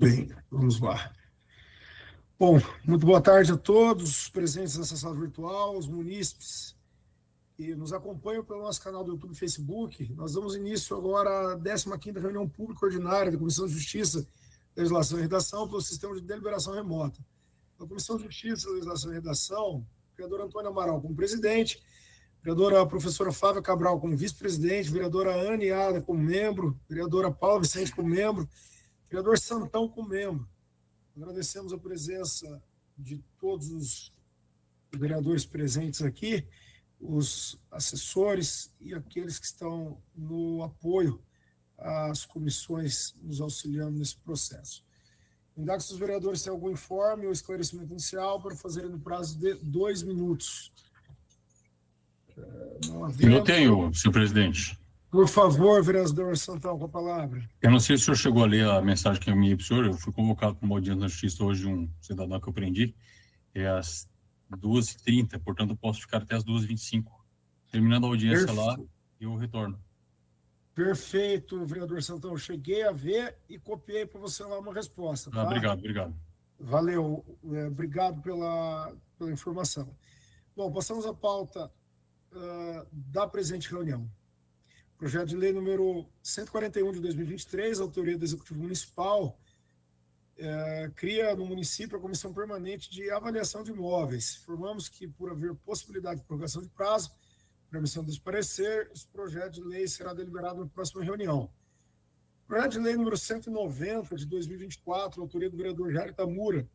Bem, vamos lá. Bom, muito boa tarde a todos os presentes nessa sala virtual, os munícipes que nos acompanham pelo nosso canal do YouTube e Facebook. Nós damos início agora à 15ª reunião pública ordinária da Comissão de Justiça, Legislação e Redação pelo sistema de deliberação remota. A Comissão de Justiça, Legislação e Redação, vereador Antônio Amaral como presidente, vereadora professora Flávia Cabral como vice-presidente, vereadora Ana Iada como membro, vereadora Paula Vicente como membro, vereador Santão como membro. Agradecemos a presença de todos os vereadores presentes aqui, os assessores e aqueles que estão no apoio às comissões nos auxiliando nesse processo. Indago se os vereadores têm algum informe ou esclarecimento inicial para fazerem no prazo de 2 minutos. Eu tenho, senhor presidente. Por favor, vereador Santão, com a palavra. Eu não sei se o senhor chegou a ler a mensagem que eu enviei para o senhor. Eu fui convocado para uma audiência na justiça hoje de um cidadão que eu prendi. É às 2h30, portanto eu posso ficar até às 2h25. Terminando a audiência lá, eu retorno. Perfeito, vereador Santão. Eu cheguei a ver e copiei para você lá uma resposta. Tá? Obrigado. Valeu. Obrigado pela informação. Bom, passamos à pauta da presente reunião. Projeto de lei número 141 de 2023, autoria do Executivo Municipal, cria no município a Comissão Permanente de Avaliação de Imóveis. Informamos que, por haver possibilidade de prorrogação de prazo, para emissão desse parecer, esse projeto de lei será deliberado na próxima reunião. Projeto de lei número 190 de 2024, autoria do vereador Jair Tamura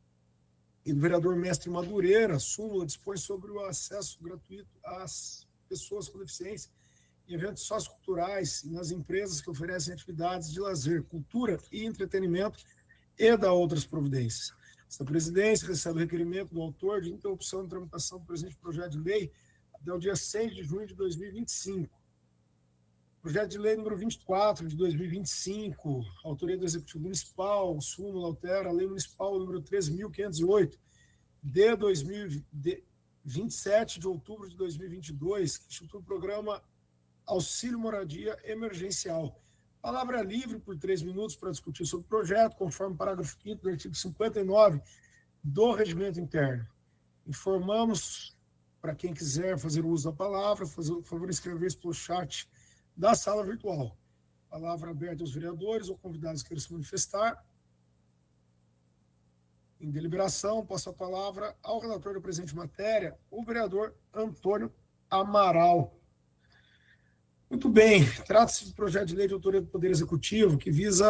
e do vereador Mestre Madureira, súmula dispõe sobre o acesso gratuito às pessoas com deficiência em eventos socioculturais e nas empresas que oferecem atividades de lazer, cultura e entretenimento e da outras providências. Esta presidência recebe o requerimento do autor de interrupção de tramitação do presente projeto de lei até o dia 6 de junho de 2025. Projeto de lei número 24 de 2025, autoria do Executivo Municipal, súmula altera a Lei Municipal número 13.508, de 27 de outubro de 2022, que institui o programa Auxílio Moradia Emergencial. Palavra livre por 3 minutos para discutir sobre o projeto, conforme o parágrafo 5º do artigo 59 do Regimento Interno. Informamos, para quem quiser fazer o uso da palavra, por favor, inscrever-se pelo chat da sala virtual. Palavra aberta aos vereadores ou convidados que queiram se manifestar. Em deliberação, passo a palavra ao relator da presente matéria, o vereador Antônio Amaral. Muito bem, trata-se de projeto de lei de autoria do Poder Executivo que visa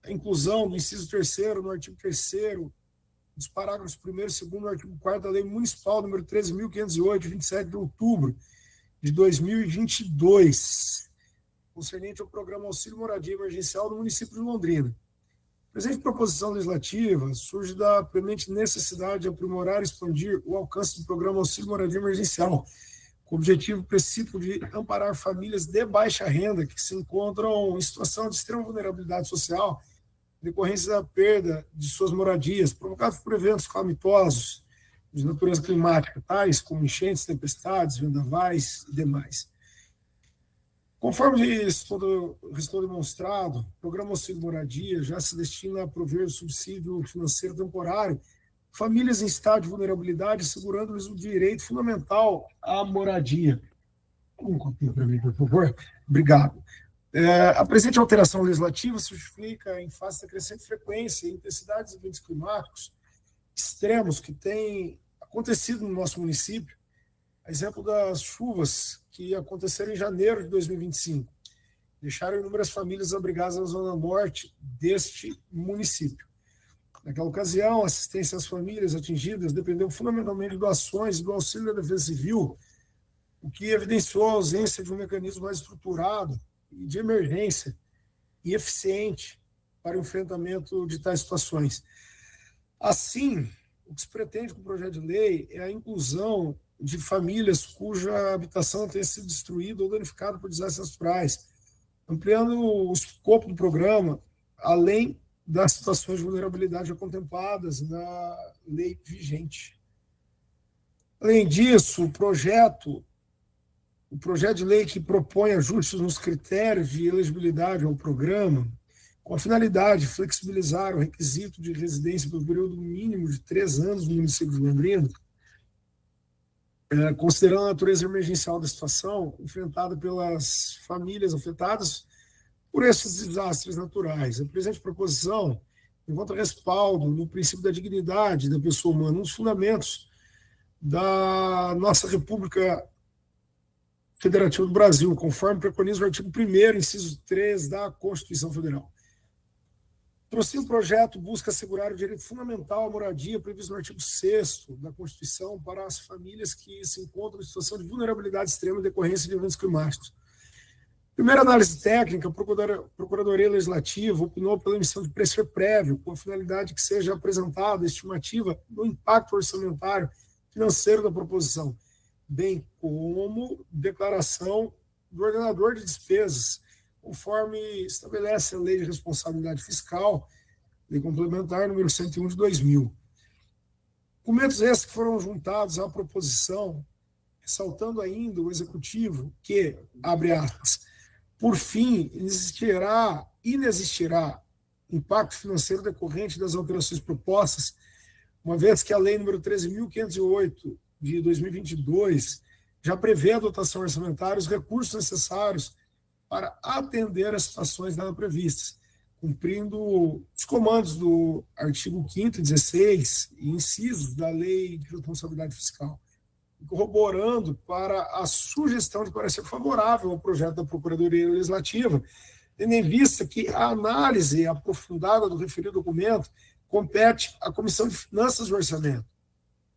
a inclusão do inciso 3º no artigo 3º dos parágrafos 1º e 2º do artigo 4º da Lei Municipal número 13.508, de 27 de outubro de 2022, concernente ao programa Auxílio Moradia Emergencial do município de Londrina. A presente proposição legislativa surge da premente necessidade de aprimorar e expandir o alcance do programa Auxílio Moradia Emergencial, com o objetivo preciso de amparar famílias de baixa renda que se encontram em situação de extrema vulnerabilidade social, em decorrência da perda de suas moradias, provocadas por eventos calamitosos de natureza climática, tais como enchentes, tempestades, vendavais e demais. Conforme restou demonstrado, o programa Auxílio Moradia já se destina a prover subsídio financeiro temporário a famílias em estado de vulnerabilidade, assegurando-lhes o direito fundamental à moradia. Um copinho para mim, por favor. Obrigado. A presente alteração legislativa se justifica em face da crescente frequência e intensidade dos eventos climáticos extremos que têm acontecido no nosso município, a exemplo das chuvas que aconteceram em janeiro de 2025, deixaram inúmeras famílias abrigadas na zona norte deste município. Naquela ocasião, a assistência às famílias atingidas dependeu fundamentalmente de doações e do auxílio da Defesa Civil, o que evidenciou a ausência de um mecanismo mais estruturado e de emergência e eficiente para o enfrentamento de tais situações. Assim, o que se pretende com o projeto de lei é a inclusão de famílias cuja habitação tenha sido destruída ou danificada por desastres naturais, ampliando o escopo do programa, além das situações de vulnerabilidade já contempladas na lei vigente. Além disso, o projeto de lei que propõe ajustes nos critérios de elegibilidade ao programa com a finalidade de flexibilizar o requisito de residência pelo período mínimo de 3 anos no município de Londrina, considerando a natureza emergencial da situação enfrentada pelas famílias afetadas por esses desastres naturais. A presente proposição encontra respaldo no princípio da dignidade da pessoa humana, um dos fundamentos da nossa República Federativa do Brasil, conforme preconiza o artigo 1º, inciso 3 da Constituição Federal. O projeto busca assegurar o direito fundamental à moradia previsto no artigo 6º da Constituição para as famílias que se encontram em situação de vulnerabilidade extrema em decorrência de eventos climáticos. Primeira análise técnica, a Procuradoria Legislativa opinou pela emissão de parecer prévio, com a finalidade que seja apresentada a estimativa do impacto orçamentário financeiro da proposição, bem como declaração do ordenador de despesas, conforme estabelece a Lei de Responsabilidade Fiscal, Lei Complementar número 101 de 2000. Documentos esses que foram juntados à proposição, ressaltando ainda o Executivo que, abre aspas, por fim, inexistirá impacto financeiro decorrente das alterações propostas, uma vez que a Lei número 13.508 de 2022 já prevê a dotação orçamentária os recursos necessários para atender as situações nela previstas, cumprindo os comandos do artigo 5º, 16 e incisos da Lei de Responsabilidade Fiscal, corroborando para a sugestão de parecer favorável ao projeto da Procuradoria Legislativa, tendo em vista que a análise aprofundada do referido documento compete à Comissão de Finanças e Orçamento.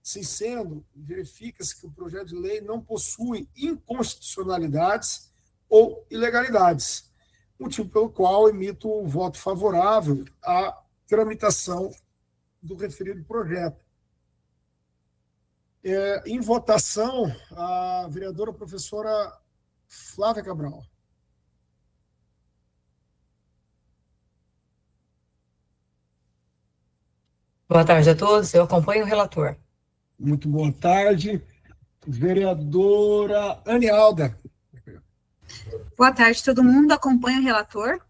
Assim sendo, verifica-se que o projeto de lei não possui inconstitucionalidades ou ilegalidades, motivo pelo qual emito um voto favorável à tramitação do referido projeto. Em votação, a vereadora professora Flávia Cabral. Boa tarde a todos, eu acompanho o relator. Muito boa tarde. Vereadora Anialda. Boa tarde, todo mundo. Acompanha o relator.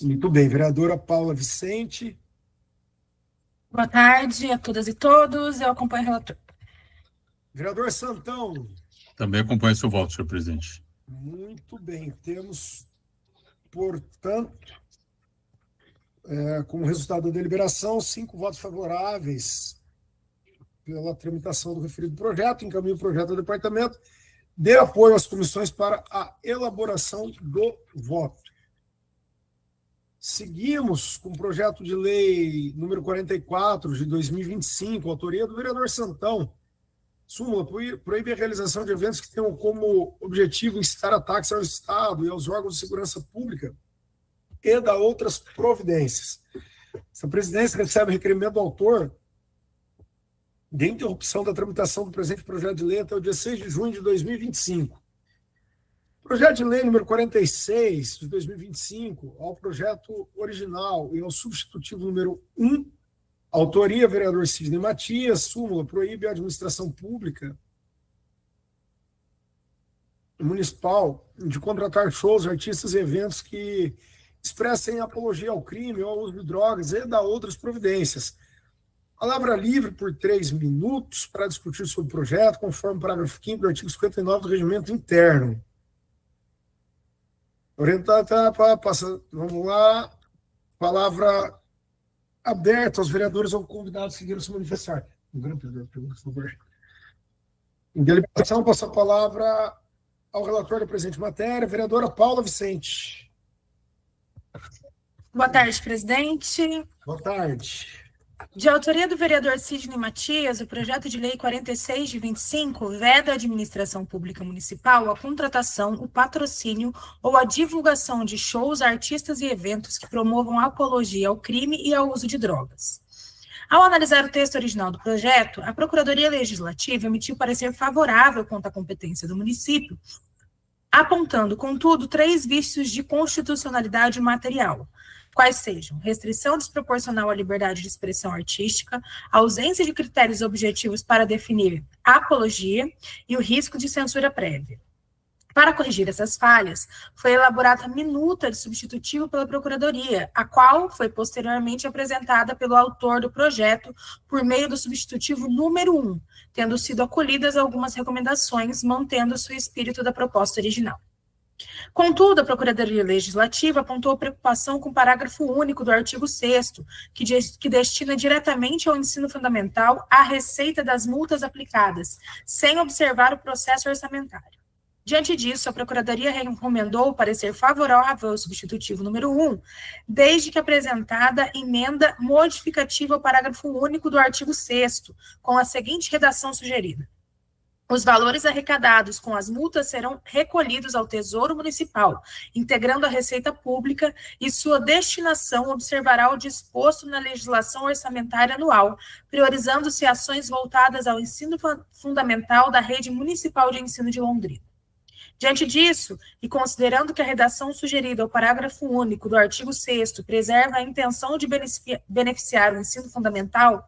Muito bem. Vereadora Paula Vicente. Boa tarde a todas e todos. Eu acompanho o relator. Vereador Santão. Também acompanho seu voto, senhor presidente. Muito bem. Temos, portanto, como resultado da deliberação, 5 votos favoráveis pela tramitação do referido projeto, encaminho o projeto ao departamento, dê apoio às comissões para a elaboração do voto. Seguimos com o projeto de lei número 44 de 2025, autoria do vereador Santão. Súmula proíbe a realização de eventos que tenham como objetivo incitar ataques ao Estado e aos órgãos de segurança pública e da outras providências. Essa presidência recebe requerimento do autor de interrupção da tramitação do presente projeto de lei até o dia 6 de junho de 2025. Projeto de lei número 46 de 2025, ao projeto original e ao substitutivo número 1, autoria vereador Sidney Matias, súmula proíbe a administração pública municipal de contratar shows, artistas e eventos que expressem apologia ao crime ou ao uso de drogas e da outras providências. Palavra livre por 3 minutos para discutir sobre o projeto, conforme o parágrafo 5º do artigo 59 do Regimento Interno. Orientada para passar. Vamos lá. Palavra aberta aos vereadores ou convidados que queiram se manifestar. Um grande vereador, por favor. Em deliberação, passo a palavra ao relator da presente matéria, vereadora Paula Vicente. Boa tarde, presidente. Boa tarde. De autoria do vereador Sidney Matias, o projeto de lei 46 de 25 veda a administração pública municipal a contratação, o patrocínio ou a divulgação de shows, artistas e eventos que promovam a apologia ao crime e ao uso de drogas. Ao analisar o texto original do projeto, a Procuradoria Legislativa emitiu parecer favorável quanto à competência do município, apontando, contudo, 3 vícios de constitucionalidade material, quais sejam restrição desproporcional à liberdade de expressão artística, ausência de critérios objetivos para definir a apologia e o risco de censura prévia. Para corrigir essas falhas, foi elaborada a minuta de substitutivo pela Procuradoria, a qual foi posteriormente apresentada pelo autor do projeto por meio do substitutivo número 1, tendo sido acolhidas algumas recomendações, mantendo-se o espírito da proposta original. Contudo, a Procuradoria Legislativa apontou preocupação com o parágrafo único do artigo 6º, que destina diretamente ao ensino fundamental a receita das multas aplicadas, sem observar o processo orçamentário. Diante disso, a Procuradoria recomendou o parecer favorável ao substitutivo número 1, desde que apresentada emenda modificativa ao parágrafo único do artigo 6º, com a seguinte redação sugerida. Os valores arrecadados com as multas serão recolhidos ao Tesouro Municipal, integrando a Receita Pública, e sua destinação observará o disposto na legislação orçamentária anual, priorizando-se ações voltadas ao ensino fundamental da Rede Municipal de Ensino de Londrina. Diante disso, e considerando que a redação sugerida ao parágrafo único do artigo 6º preserva a intenção de beneficiar o ensino fundamental,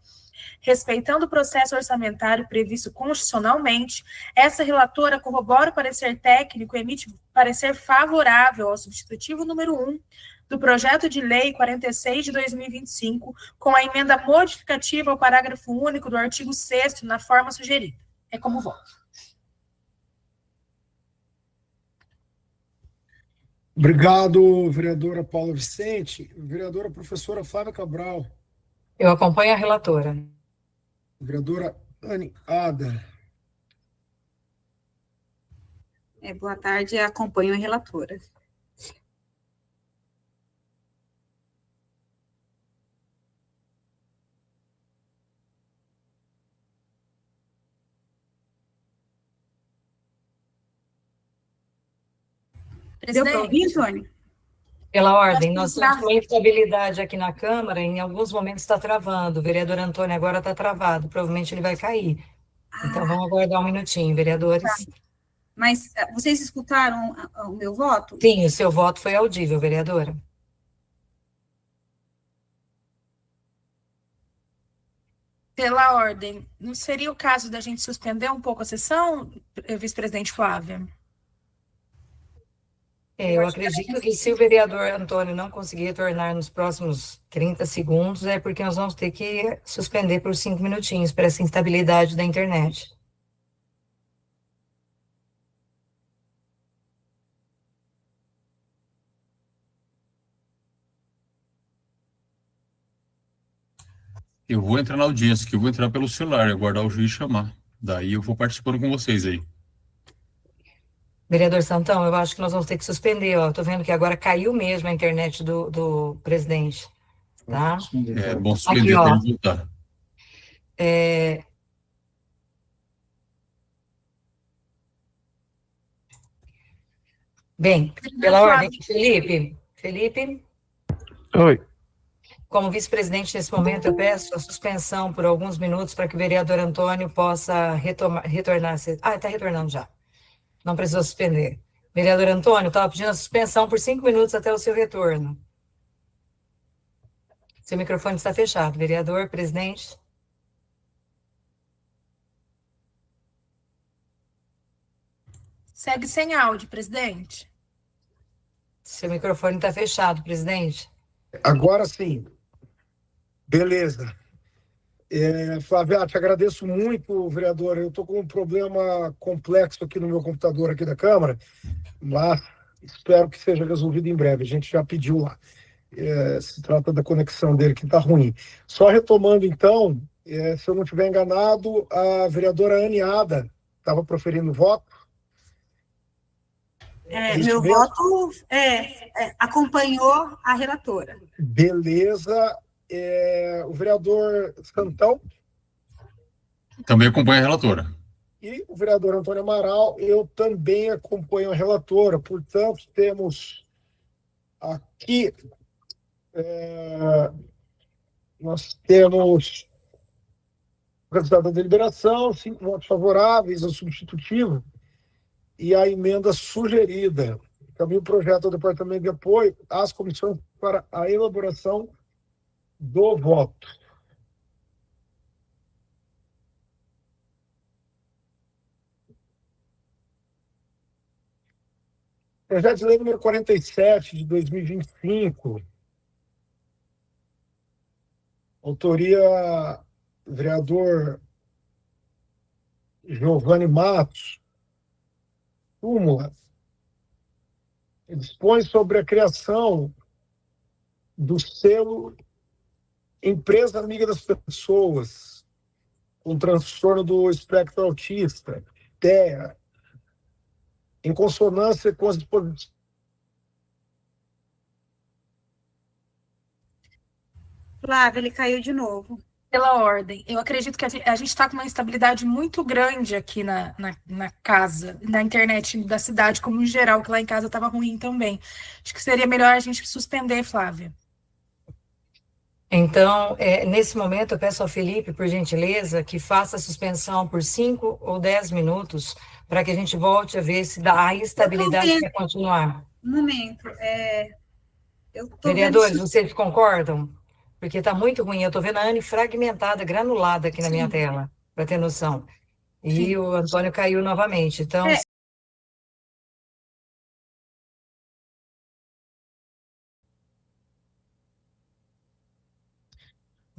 respeitando o processo orçamentário previsto constitucionalmente, essa relatora corrobora o parecer técnico e emite parecer favorável ao substitutivo número 1 do projeto de lei 46 de 2025, com a emenda modificativa ao parágrafo único do artigo 6º na forma sugerida. É como voto. Obrigado, vereadora Paula Vicente. Vereadora professora Flávia Cabral. Eu acompanho a relatora. Vereadora Anne Ada. Boa tarde, acompanho a relatora. Deu para ouvir, Antônio? Pela ordem, nós temos uma instabilidade aqui na Câmara, em alguns momentos está travando. O vereador Antônio agora está travado, provavelmente ele vai cair. Então, vamos aguardar um minutinho, vereadores. Tá. Mas vocês escutaram o meu voto? Sim, o seu voto foi audível, vereadora. Pela ordem, não seria o caso da gente suspender um pouco a sessão, vice-presidente Flávia? Eu acredito que se o vereador Antônio não conseguir retornar nos próximos 30 segundos, é porque nós vamos ter que suspender por 5 minutinhos para essa instabilidade da internet. Eu vou entrar na audiência, que eu vou entrar pelo celular, aguardar o juiz chamar. Daí eu vou participando com vocês aí. Vereador Santão, eu acho que nós vamos ter que suspender, ó. Tô vendo que agora caiu mesmo a internet do presidente, tá? É bom suspender Aqui, para ó. ele voltar. Bem, pela ordem, Felipe, Oi. como vice-presidente nesse momento, eu peço a suspensão por alguns minutos para que o vereador Antônio possa retornar. Está retornando já. Não precisou suspender. Vereador Antônio, estava pedindo a suspensão por 5 minutos até o seu retorno. Seu microfone está fechado. Vereador, presidente. Segue sem áudio, presidente. Seu microfone está fechado, presidente. Agora sim. Beleza. Flávia, te agradeço muito, vereador. Eu estou com um problema complexo aqui no meu computador aqui da Câmara, mas espero que seja resolvido em breve. A gente já pediu lá. Se trata da conexão dele, que está ruim. Só retomando, então, se eu não estiver enganado, a vereadora Anne Ada estava proferindo voto. Meu voto acompanhou a relatora. Beleza. O vereador Santão Também acompanha a relatora. e o vereador Antônio Amaral, eu também acompanho a relatora. Portanto, temos aqui, nós temos o resultado da deliberação, 5 votos favoráveis ao substitutivo e a emenda sugerida. Também o projeto do Departamento de Apoio às comissões para a elaboração do voto. Projeto de lei número 47, de 2025, autoria do vereador Giovanni Matos, súmula, dispõe sobre a criação do selo Empresa Amiga das Pessoas com transtorno do espectro autista, TEA, em consonância com as disposições. Flávia, ele caiu de novo. Pela ordem, eu acredito que a gente está com uma instabilidade muito grande aqui na casa, na internet da cidade, como em geral, que lá em casa estava ruim também. Acho que seria melhor a gente suspender, Flávia. Então, nesse momento, eu peço ao Felipe, por gentileza, que faça a suspensão por 5 ou 10 minutos, para que a gente volte a ver se dá a estabilidade para continuar. Um momento. Eu tô Vereadores, vendo... vocês concordam? Porque está muito ruim. Eu estou vendo a Anne fragmentada, granulada aqui na minha tela, para ter noção. E o Antônio caiu novamente. Então,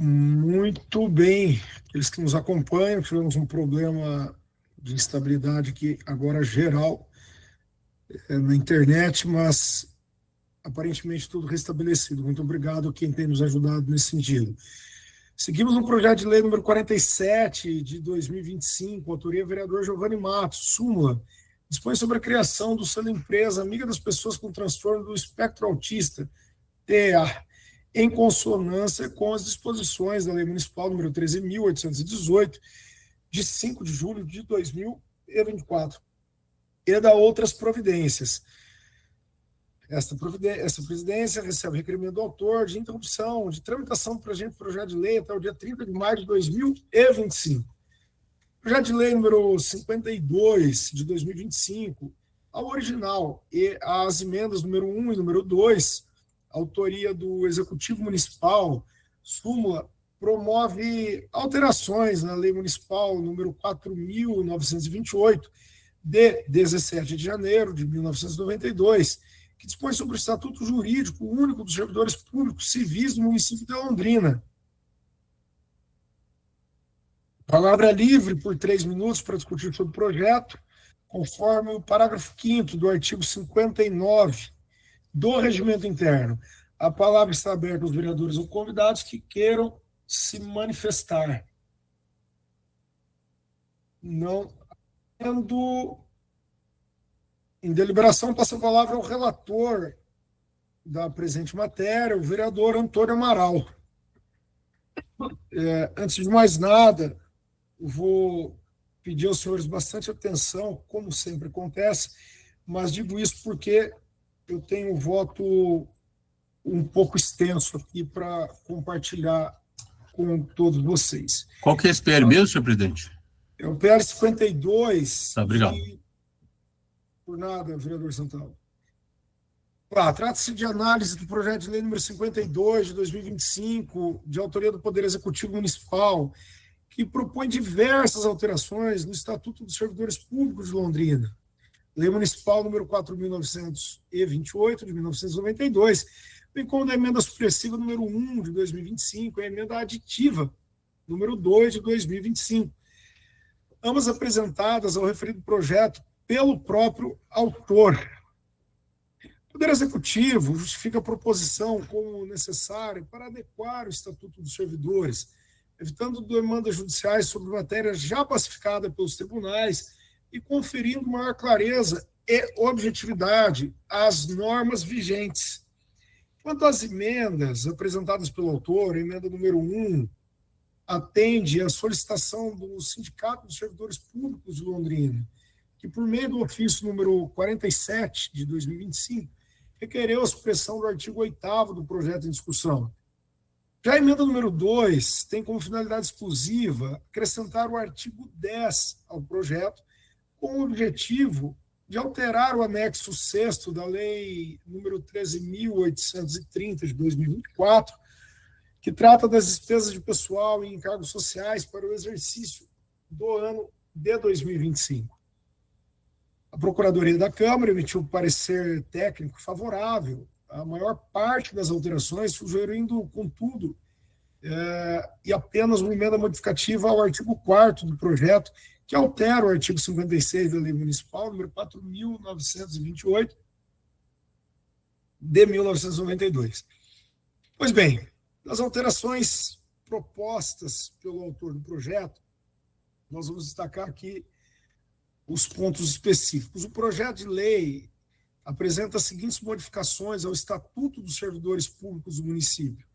Muito bem. Aqueles que nos acompanham, tivemos um problema de instabilidade aqui, agora geral, na internet, mas aparentemente tudo restabelecido. Muito obrigado a quem tem nos ajudado nesse sentido. Seguimos no projeto de lei número 47, de 2025, autoria vereador Giovanni Matos, súmula, dispõe sobre a criação do selo Empresa Amiga das Pessoas com Transtorno do Espectro Autista, TEA, em consonância com as disposições da Lei Municipal número 13.818, de 5 de julho de 2024, e da outras providências. Essa presidência recebe requerimento do autor de interrupção de tramitação do projeto de lei até o dia 30 de maio de 2025. Projeto de lei número 52 de 2025, ao original e às emendas número 1 e número 2, autoria do Executivo Municipal, súmula, promove alterações na Lei Municipal número 4.928, de 17 de janeiro de 1992, que dispõe sobre o Estatuto Jurídico Único dos Servidores Públicos Civis do município de Londrina. Palavra livre por 3 minutos para discutir sobre o projeto, conforme o parágrafo 5º do artigo 59 do Regimento Interno. A palavra está aberta aos vereadores ou convidados que queiram se manifestar. Não tendo em deliberação, passa a palavra ao relator da presente matéria, o vereador Antônio Amaral. Antes de mais nada, eu vou pedir aos senhores bastante atenção, como sempre acontece, mas digo isso porque eu tenho um voto um pouco extenso aqui para compartilhar com todos vocês. Qual que é esse PL mesmo, senhor presidente? É o PL 52. Tá, obrigado. Por nada, vereador Santalo. Trata-se de análise do projeto de lei número 52 de 2025, de autoria do Poder Executivo Municipal, que propõe diversas alterações no Estatuto dos Servidores Públicos de Londrina. Lei Municipal número 4.928, de 1992, bem como da emenda supressiva número 1 de 2025 e a emenda aditiva número 2 de 2025. Ambas apresentadas ao referido projeto pelo próprio autor. O Poder Executivo justifica a proposição como necessária para adequar o Estatuto dos Servidores, evitando demandas judiciais sobre matéria já pacificada pelos tribunais e conferindo maior clareza e objetividade às normas vigentes. Quanto às emendas apresentadas pelo autor, a emenda número 1 atende à solicitação do Sindicato dos Servidores Públicos de Londrina, que, por meio do ofício número 47 de 2025, requereu a supressão do artigo 8º do projeto em discussão. Já a emenda número 2 tem como finalidade exclusiva acrescentar o artigo 10 ao projeto, com o objetivo de alterar o anexo 6º da Lei número 13.830 de 2024, que trata das despesas de pessoal e encargos sociais para o exercício do ano de 2025. A Procuradoria da Câmara emitiu parecer técnico favorável à maior parte das alterações, sugerindo, contudo, e apenas uma emenda modificativa ao artigo 4º do projeto, que altera o artigo 56 da Lei Municipal, número 4.928, de 1992. Pois bem, das alterações propostas pelo autor do projeto, nós vamos destacar aqui os pontos específicos. O projeto de lei apresenta as seguintes modificações ao Estatuto dos Servidores Públicos do município.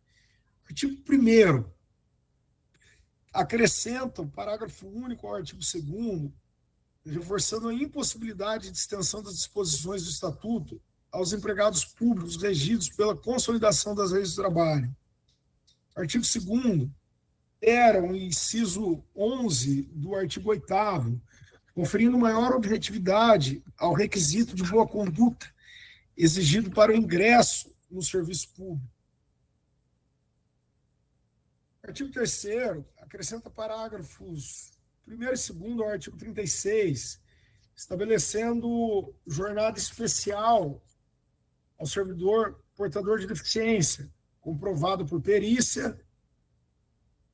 Artigo 1º, acrescenta o parágrafo único ao artigo 2º, reforçando a impossibilidade de extensão das disposições do Estatuto aos empregados públicos regidos pela consolidação das leis do trabalho. Artigo 2º, era o inciso 11 do artigo 8º, conferindo maior objetividade ao requisito de boa conduta exigido para o ingresso no serviço público. Artigo 3º, acrescenta parágrafos 1º e 2º ao artigo 36, estabelecendo jornada especial ao servidor portador de deficiência, comprovado por perícia,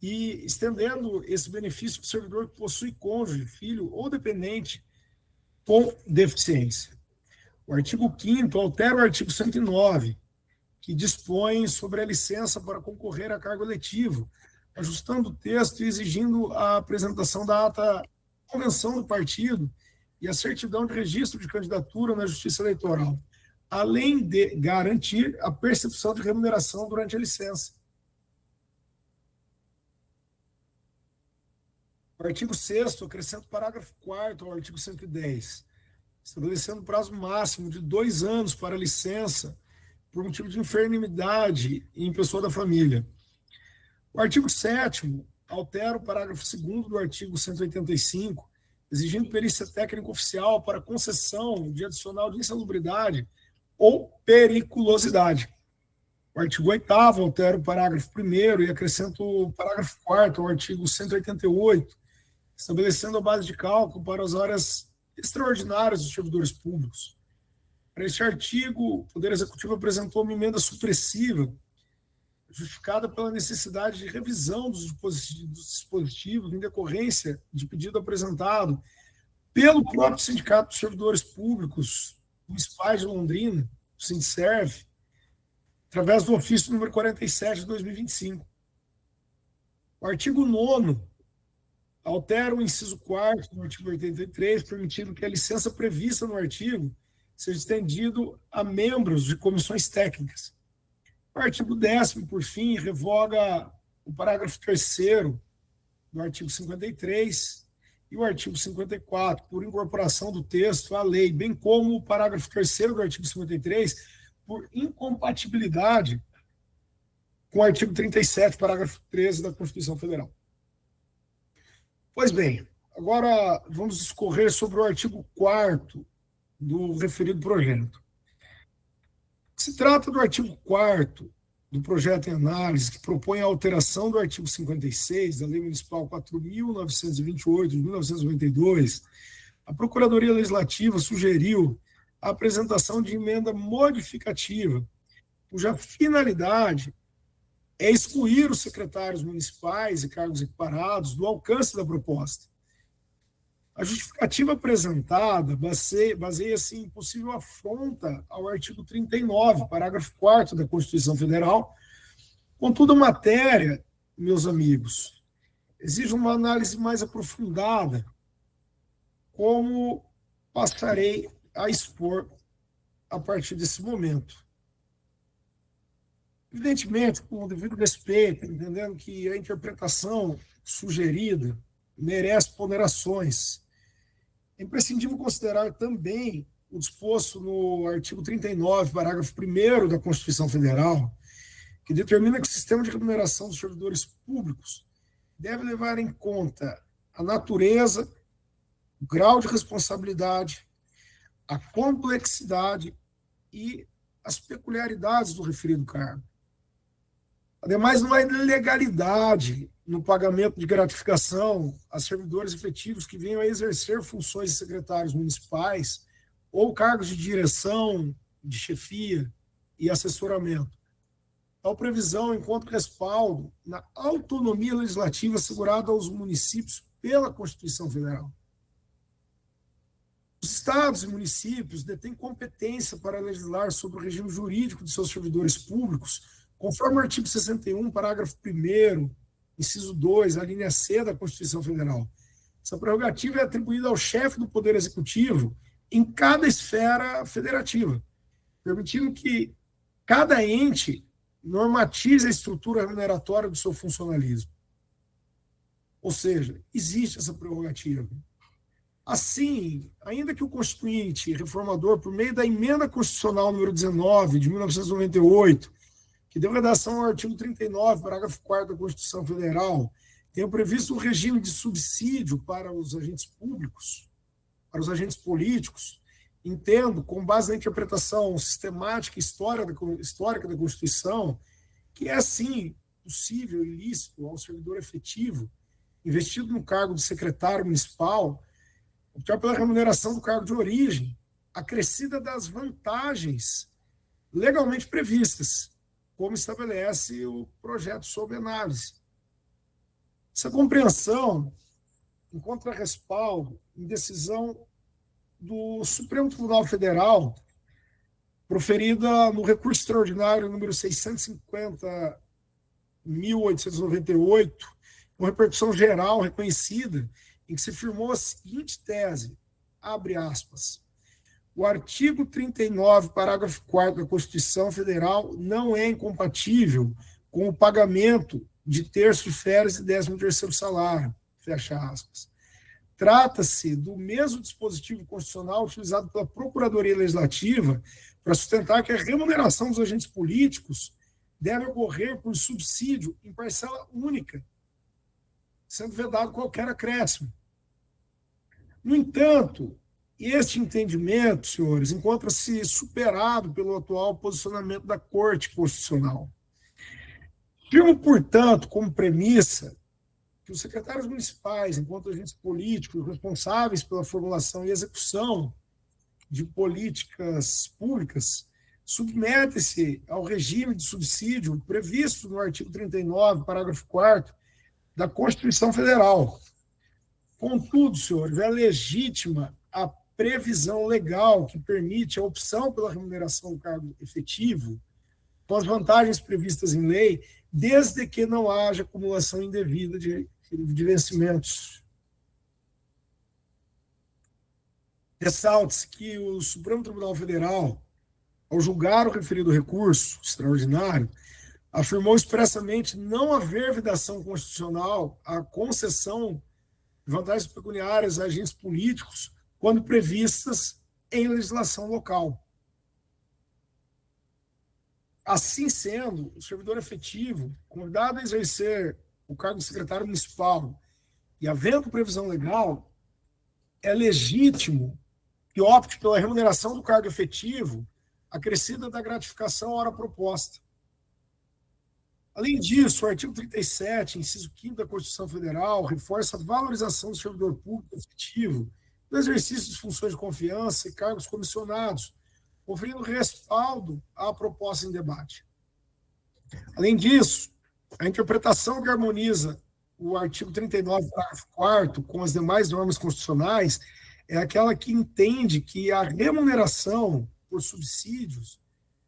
e estendendo esse benefício para o servidor que possui cônjuge, filho ou dependente com deficiência. O artigo 5º altera o artigo 109, que dispõe sobre a licença para concorrer a cargo eletivo, ajustando o texto e exigindo a apresentação da ata de convenção do partido e a certidão de registro de candidatura na Justiça Eleitoral, além de garantir a percepção de remuneração durante a licença. O artigo 6º acrescenta o parágrafo 4º ao artigo 110, estabelecendo prazo máximo de 2 anos para a licença por motivo de enfermidade em pessoa da família. O artigo 7º altera o parágrafo 2º do artigo 185, exigindo perícia técnica oficial para concessão de adicional de insalubridade ou periculosidade. O artigo 8º altera o parágrafo 1º e acrescenta o parágrafo 4º ao artigo 188, estabelecendo a base de cálculo para as horas extraordinárias dos servidores públicos. Para este artigo, o Poder Executivo apresentou uma emenda justificada pela necessidade de revisão dos dispositivos em decorrência de pedido apresentado pelo próprio Sindicato dos Servidores Públicos Municipais de Londrina, o Sindserv, através do ofício número 47 de 2025. O artigo 9º altera o inciso 4º do artigo 83, permitindo que a licença prevista no artigo seja estendido a membros de comissões técnicas. O artigo 10º, por fim, revoga o parágrafo 3º do artigo 53 e o artigo 54, por incorporação do texto à lei, bem como o parágrafo 3º do artigo 53, por incompatibilidade com o artigo 37, parágrafo 13 da Constituição Federal. Pois bem, agora vamos discorrer sobre o artigo 4º do referido projeto. Se trata do artigo 4º do projeto em análise, que propõe a alteração do artigo 56 da Lei Municipal 4.928 de 1992, a Procuradoria Legislativa sugeriu a apresentação de emenda modificativa, cuja finalidade é excluir os secretários municipais e cargos equiparados do alcance da proposta. A justificativa apresentada baseia-se em possível afronta ao artigo 39, parágrafo 4º da Constituição Federal. Contudo, a matéria, meus amigos, exige uma análise mais aprofundada, como passarei a expor a partir desse momento. Evidentemente, com o devido respeito, entendendo que a interpretação sugerida merece ponderações. É imprescindível considerar também o disposto no artigo 39, parágrafo 1º da Constituição Federal, que determina que o sistema de remuneração dos servidores públicos deve levar em conta a natureza, o grau de responsabilidade, a complexidade e as peculiaridades do referido cargo. Ademais, não há ilegalidade no pagamento de gratificação a servidores efetivos que venham a exercer funções de secretários municipais ou cargos de direção, de chefia e assessoramento. Tal previsão encontra respaldo na autonomia legislativa assegurada aos municípios pela Constituição Federal. Os estados e municípios detêm competência para legislar sobre o regime jurídico de seus servidores públicos, conforme o artigo 61, parágrafo 1º, inciso 2, a linha C da Constituição Federal. Essa prerrogativa é atribuída ao chefe do Poder Executivo em cada esfera federativa, permitindo que cada ente normatize a estrutura remuneratória do seu funcionalismo. Ou seja, existe essa prerrogativa. Assim, ainda que o Constituinte reformador, por meio da Emenda Constitucional número 19, de 1998, que deu redação ao artigo 39, parágrafo 4º da Constituição Federal, tenha previsto um regime de subsídio para os agentes públicos, para os agentes políticos, entendo, com base na interpretação sistemática e histórica da Constituição, que é, sim, possível e lícito ao servidor efetivo, investido no cargo de secretário municipal, optar pela remuneração do cargo de origem, acrescida das vantagens legalmente previstas, como estabelece o projeto sob análise. Essa compreensão encontra respaldo em decisão do Supremo Tribunal Federal, proferida no recurso extraordinário número 650.898, com repercussão geral reconhecida, em que se firmou a seguinte tese, abre aspas, o artigo 39, parágrafo 4º da Constituição Federal não é incompatível com o pagamento de terço de férias e 13º salário, fecha aspas. Trata-se do mesmo dispositivo constitucional utilizado pela Procuradoria Legislativa para sustentar que a remuneração dos agentes políticos deve ocorrer por subsídio em parcela única, sendo vedado qualquer acréscimo. No entanto, este entendimento, senhores, encontra-se superado pelo atual posicionamento da Corte Constitucional. Firmo, portanto, como premissa que os secretários municipais, enquanto agentes políticos responsáveis pela formulação e execução de políticas públicas, submetem-se ao regime de subsídio previsto no artigo 39, parágrafo 4º da Constituição Federal. Contudo, senhores, é legítima a previsão legal que permite a opção pela remuneração do cargo efetivo com as vantagens previstas em lei, desde que não haja acumulação indevida de vencimentos. Ressalte-se que o Supremo Tribunal Federal, ao julgar o referido recurso extraordinário, afirmou expressamente não haver vedação constitucional à concessão de vantagens pecuniárias a agentes políticos quando previstas em legislação local. Assim sendo, o servidor efetivo, convidado a exercer o cargo de secretário municipal e havendo previsão legal, é legítimo que opte pela remuneração do cargo efetivo acrescida da gratificação à hora proposta. Além disso, o artigo 37, inciso 5º da Constituição Federal, reforça a valorização do servidor público efetivo no exercício de funções de confiança e cargos comissionados, conferindo respaldo à proposta em debate. Além disso, a interpretação que harmoniza o artigo 39, parágrafo 4º, com as demais normas constitucionais, é aquela que entende que a remuneração por subsídios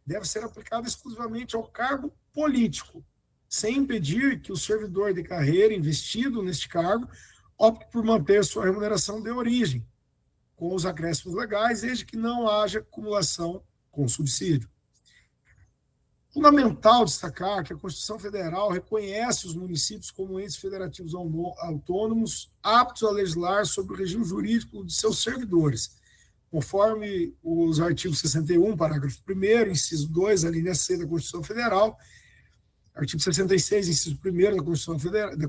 deve ser aplicada exclusivamente ao cargo político, sem impedir que o servidor de carreira investido neste cargo opte por manter sua remuneração de origem, com os acréscimos legais, desde que não haja acumulação com subsídio. Fundamental destacar que a Constituição Federal reconhece os municípios como entes federativos autônomos aptos a legislar sobre o regime jurídico de seus servidores, conforme os artigos 61, parágrafo 1º, inciso 2, a linha C da Constituição Federal, artigo 66, inciso 1º da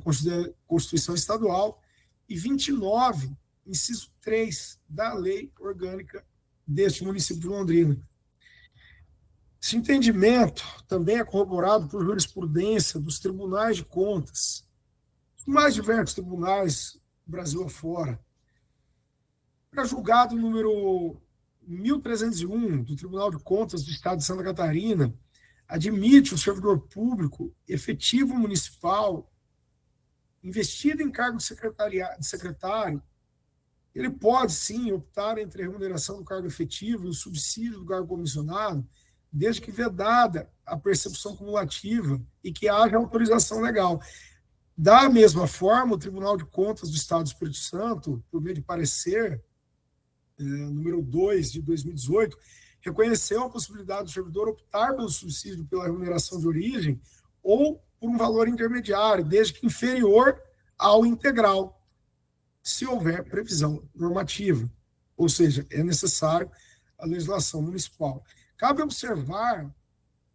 Constituição Estadual e 29, inciso 3 da Lei Orgânica deste município de Londrina. Esse entendimento também é corroborado por jurisprudência dos tribunais de contas, os mais diversos tribunais do Brasil afora. Para julgado número 1301 do Tribunal de Contas do Estado de Santa Catarina admite o servidor público efetivo municipal investido em cargo de secretário, ele pode, sim, optar entre a remuneração do cargo efetivo e o subsídio do cargo comissionado, desde que vedada a percepção cumulativa e que haja autorização legal. Da mesma forma, o Tribunal de Contas do Estado do Espírito Santo, por meio de parecer número 2 de 2018, reconheceu a possibilidade do servidor optar pelo subsídio pela remuneração de origem ou por um valor intermediário, desde que inferior ao integral, se houver previsão normativa, ou seja, é necessário a legislação municipal. Cabe observar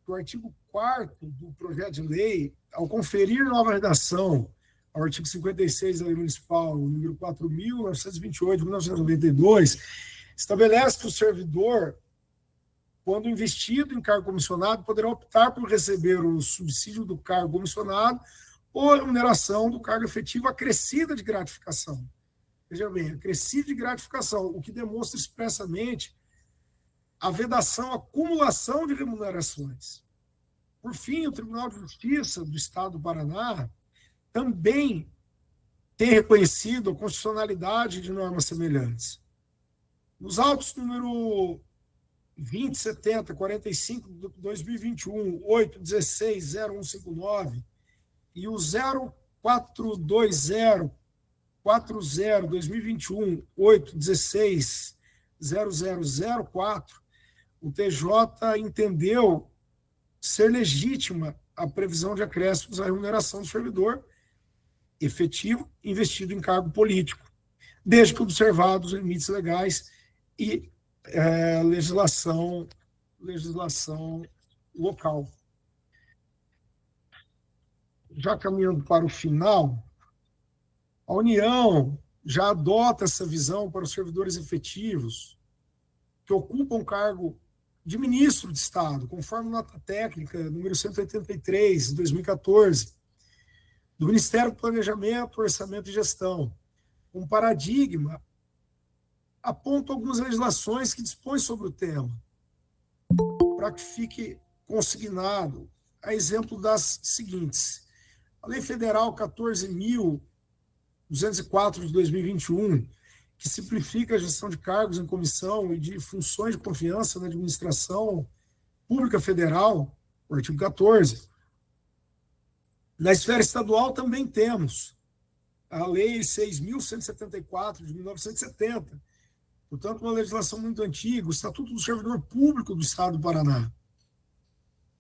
que o artigo 4º do projeto de lei, ao conferir nova redação ao artigo 56 da Lei Municipal, número 4.928 de 1992, estabelece que o servidor, quando investido em cargo comissionado, poderá optar por receber o subsídio do cargo comissionado ou a remuneração do cargo efetivo acrescida de gratificação. Veja bem, acrescida de gratificação, o que demonstra expressamente a vedação, a acumulação de remunerações. Por fim, o Tribunal de Justiça do Estado do Paraná também tem reconhecido a constitucionalidade de normas semelhantes. Nos autos número 2070, 45 de 2021, 816 0159 e o 0420 40 2021 816 0004, o TJ entendeu ser legítima a previsão de acréscimos à remuneração do servidor efetivo investido em cargo político, desde que observados os limites legais e legislação local. Já caminhando para o final, a União já adota essa visão para os servidores efetivos que ocupam cargo de ministro de Estado, conforme nota técnica número 183, de 2014, do Ministério do Planejamento, Orçamento e Gestão. Um paradigma aponta algumas legislações que dispõem sobre o tema, para que fique consignado, a exemplo das seguintes. A Lei Federal 14.204 de 2021, que simplifica a gestão de cargos em comissão e de funções de confiança na administração pública federal, o artigo 14. Na esfera estadual também temos a Lei 6.174 de 1970, portanto, uma legislação muito antiga, o Estatuto do Servidor Público do Estado do Paraná,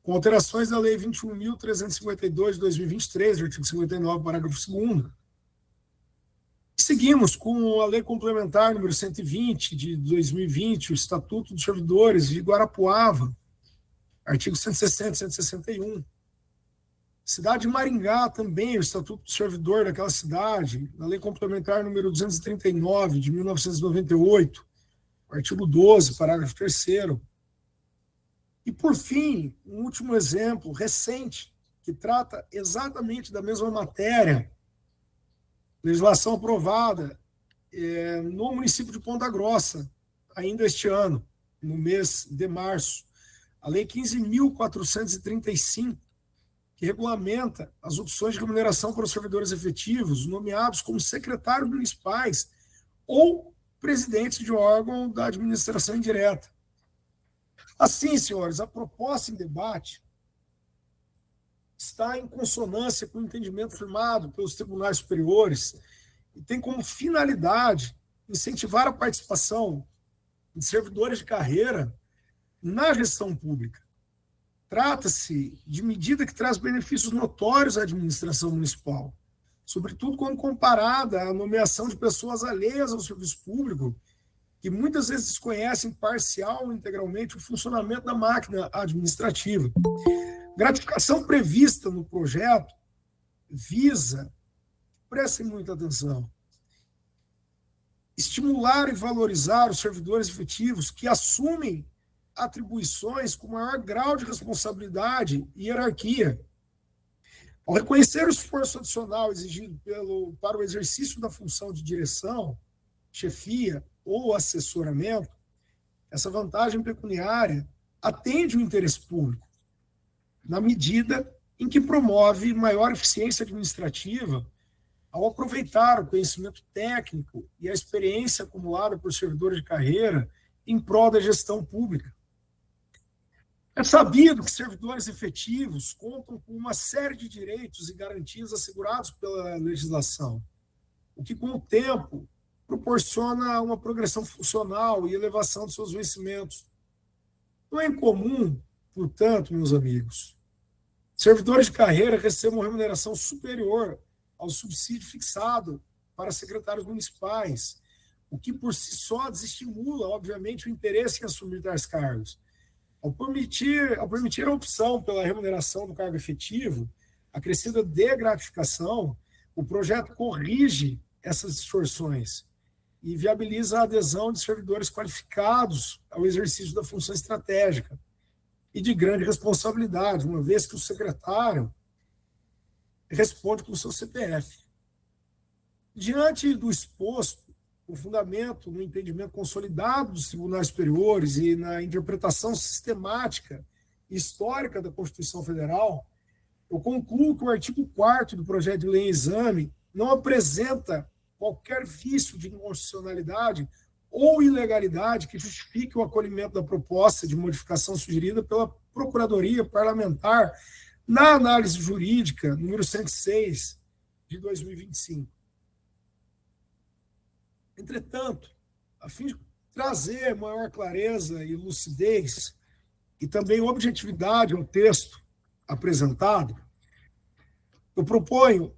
com alterações da Lei 21.352 de 2023, artigo 59, parágrafo 2º. Seguimos com a Lei Complementar número 120 de 2020, o Estatuto dos Servidores de Guarapuava, artigo 160 e 161. Cidade de Maringá também, o Estatuto do Servidor daquela cidade, na Lei Complementar número 239 de 1998, artigo 12, parágrafo 3º. E, por fim, um último exemplo recente, que trata exatamente da mesma matéria, legislação aprovada no município de Ponta Grossa, ainda este ano, no mês de março, a Lei 15.435, que regulamenta as opções de remuneração para os servidores efetivos, nomeados como secretários municipais ou presidentes de órgão da administração indireta. Assim, senhores, a proposta em debate está em consonância com o entendimento firmado pelos tribunais superiores e tem como finalidade incentivar a participação de servidores de carreira na gestão pública. Trata-se de medida que traz benefícios notórios à administração municipal, sobretudo quando comparada à nomeação de pessoas alheias ao serviço público, que muitas vezes desconhecem parcial ou integralmente o funcionamento da máquina administrativa. Gratificação prevista no projeto visa, prestem muita atenção, estimular e valorizar os servidores efetivos que assumem atribuições com maior grau de responsabilidade e hierarquia. Ao reconhecer o esforço adicional exigido para o exercício da função de direção, chefia ou assessoramento, essa vantagem pecuniária atende o interesse público, na medida em que promove maior eficiência administrativa ao aproveitar o conhecimento técnico e a experiência acumulada por servidores de carreira em prol da gestão pública. É sabido que servidores efetivos contam com uma série de direitos e garantias assegurados pela legislação, o que, com o tempo, proporciona uma progressão funcional e elevação de seus vencimentos. Não é incomum, portanto, meus amigos, servidores de carreira recebam remuneração superior ao subsídio fixado para secretários municipais, o que por si só desestimula, obviamente, o interesse em assumir tais cargos. Ao permitir a opção pela remuneração do cargo efetivo, acrescida de gratificação, o projeto corrige essas distorções e viabiliza a adesão de servidores qualificados ao exercício da função estratégica e de grande responsabilidade, uma vez que o secretário responde com o seu CPF. Diante do exposto, o fundamento no entendimento consolidado dos tribunais superiores e na interpretação sistemática e histórica da Constituição Federal, eu concluo que o artigo 4º do projeto de lei em exame não apresenta qualquer vício de inconstitucionalidade ou ilegalidade que justifique o acolhimento da proposta de modificação sugerida pela Procuradoria Parlamentar na análise jurídica número 106 de 2025. Entretanto, a fim de trazer maior clareza e lucidez e também objetividade ao texto apresentado, eu proponho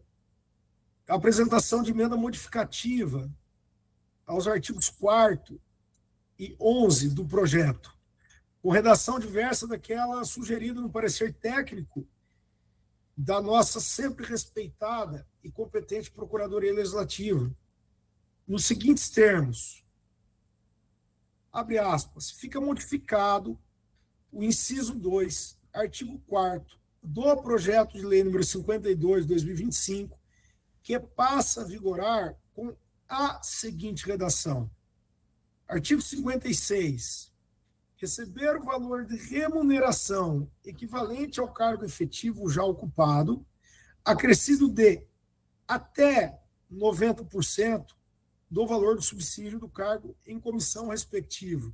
a apresentação de emenda modificativa aos artigos 4º e 11 do projeto, com redação diversa daquela sugerida no parecer técnico da nossa sempre respeitada e competente Procuradoria Legislativa, nos seguintes termos: abre aspas, fica modificado o inciso 2, artigo 4º do projeto de lei número 52 de 2025, que passa a vigorar com a seguinte redação: artigo 56, receber o valor de remuneração equivalente ao cargo efetivo já ocupado, acrescido de até 90% do valor do subsídio do cargo em comissão respectivo.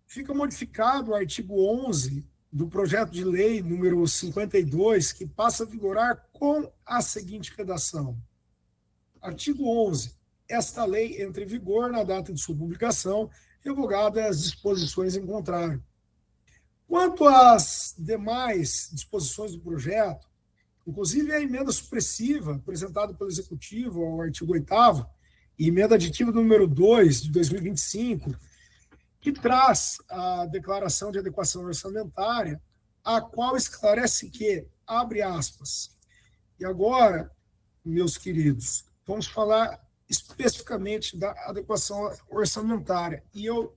Fica modificado o artigo 11 do projeto de lei número 52, que passa a vigorar com a seguinte redação: artigo 11. Esta lei entra em vigor na data de sua publicação, revogadas as disposições em contrário. Quanto às demais disposições do projeto, inclusive a emenda supressiva apresentada pelo Executivo ao artigo 8º e emenda aditiva número 2 de 2025, que traz a declaração de adequação orçamentária, a qual esclarece que, abre aspas, e agora, meus queridos, vamos falar especificamente da adequação orçamentária. E eu,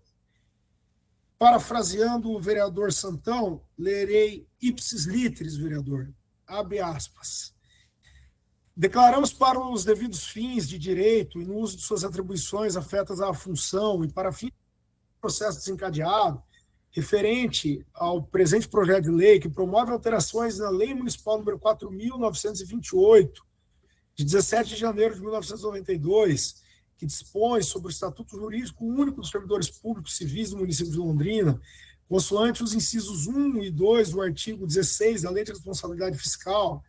parafraseando o vereador Santão, lerei ipsis literis, vereador. Abre aspas. Declaramos para os devidos fins de direito e no uso de suas atribuições afetas à função e para fins do processo desencadeado, referente ao presente projeto de lei que promove alterações na Lei Municipal número 4.928, de 17 de janeiro de 1992, que dispõe sobre o Estatuto Jurídico Único dos Servidores Públicos Civis do município de Londrina, consoante os incisos 1 e 2 do artigo 16 da Lei de Responsabilidade Fiscal,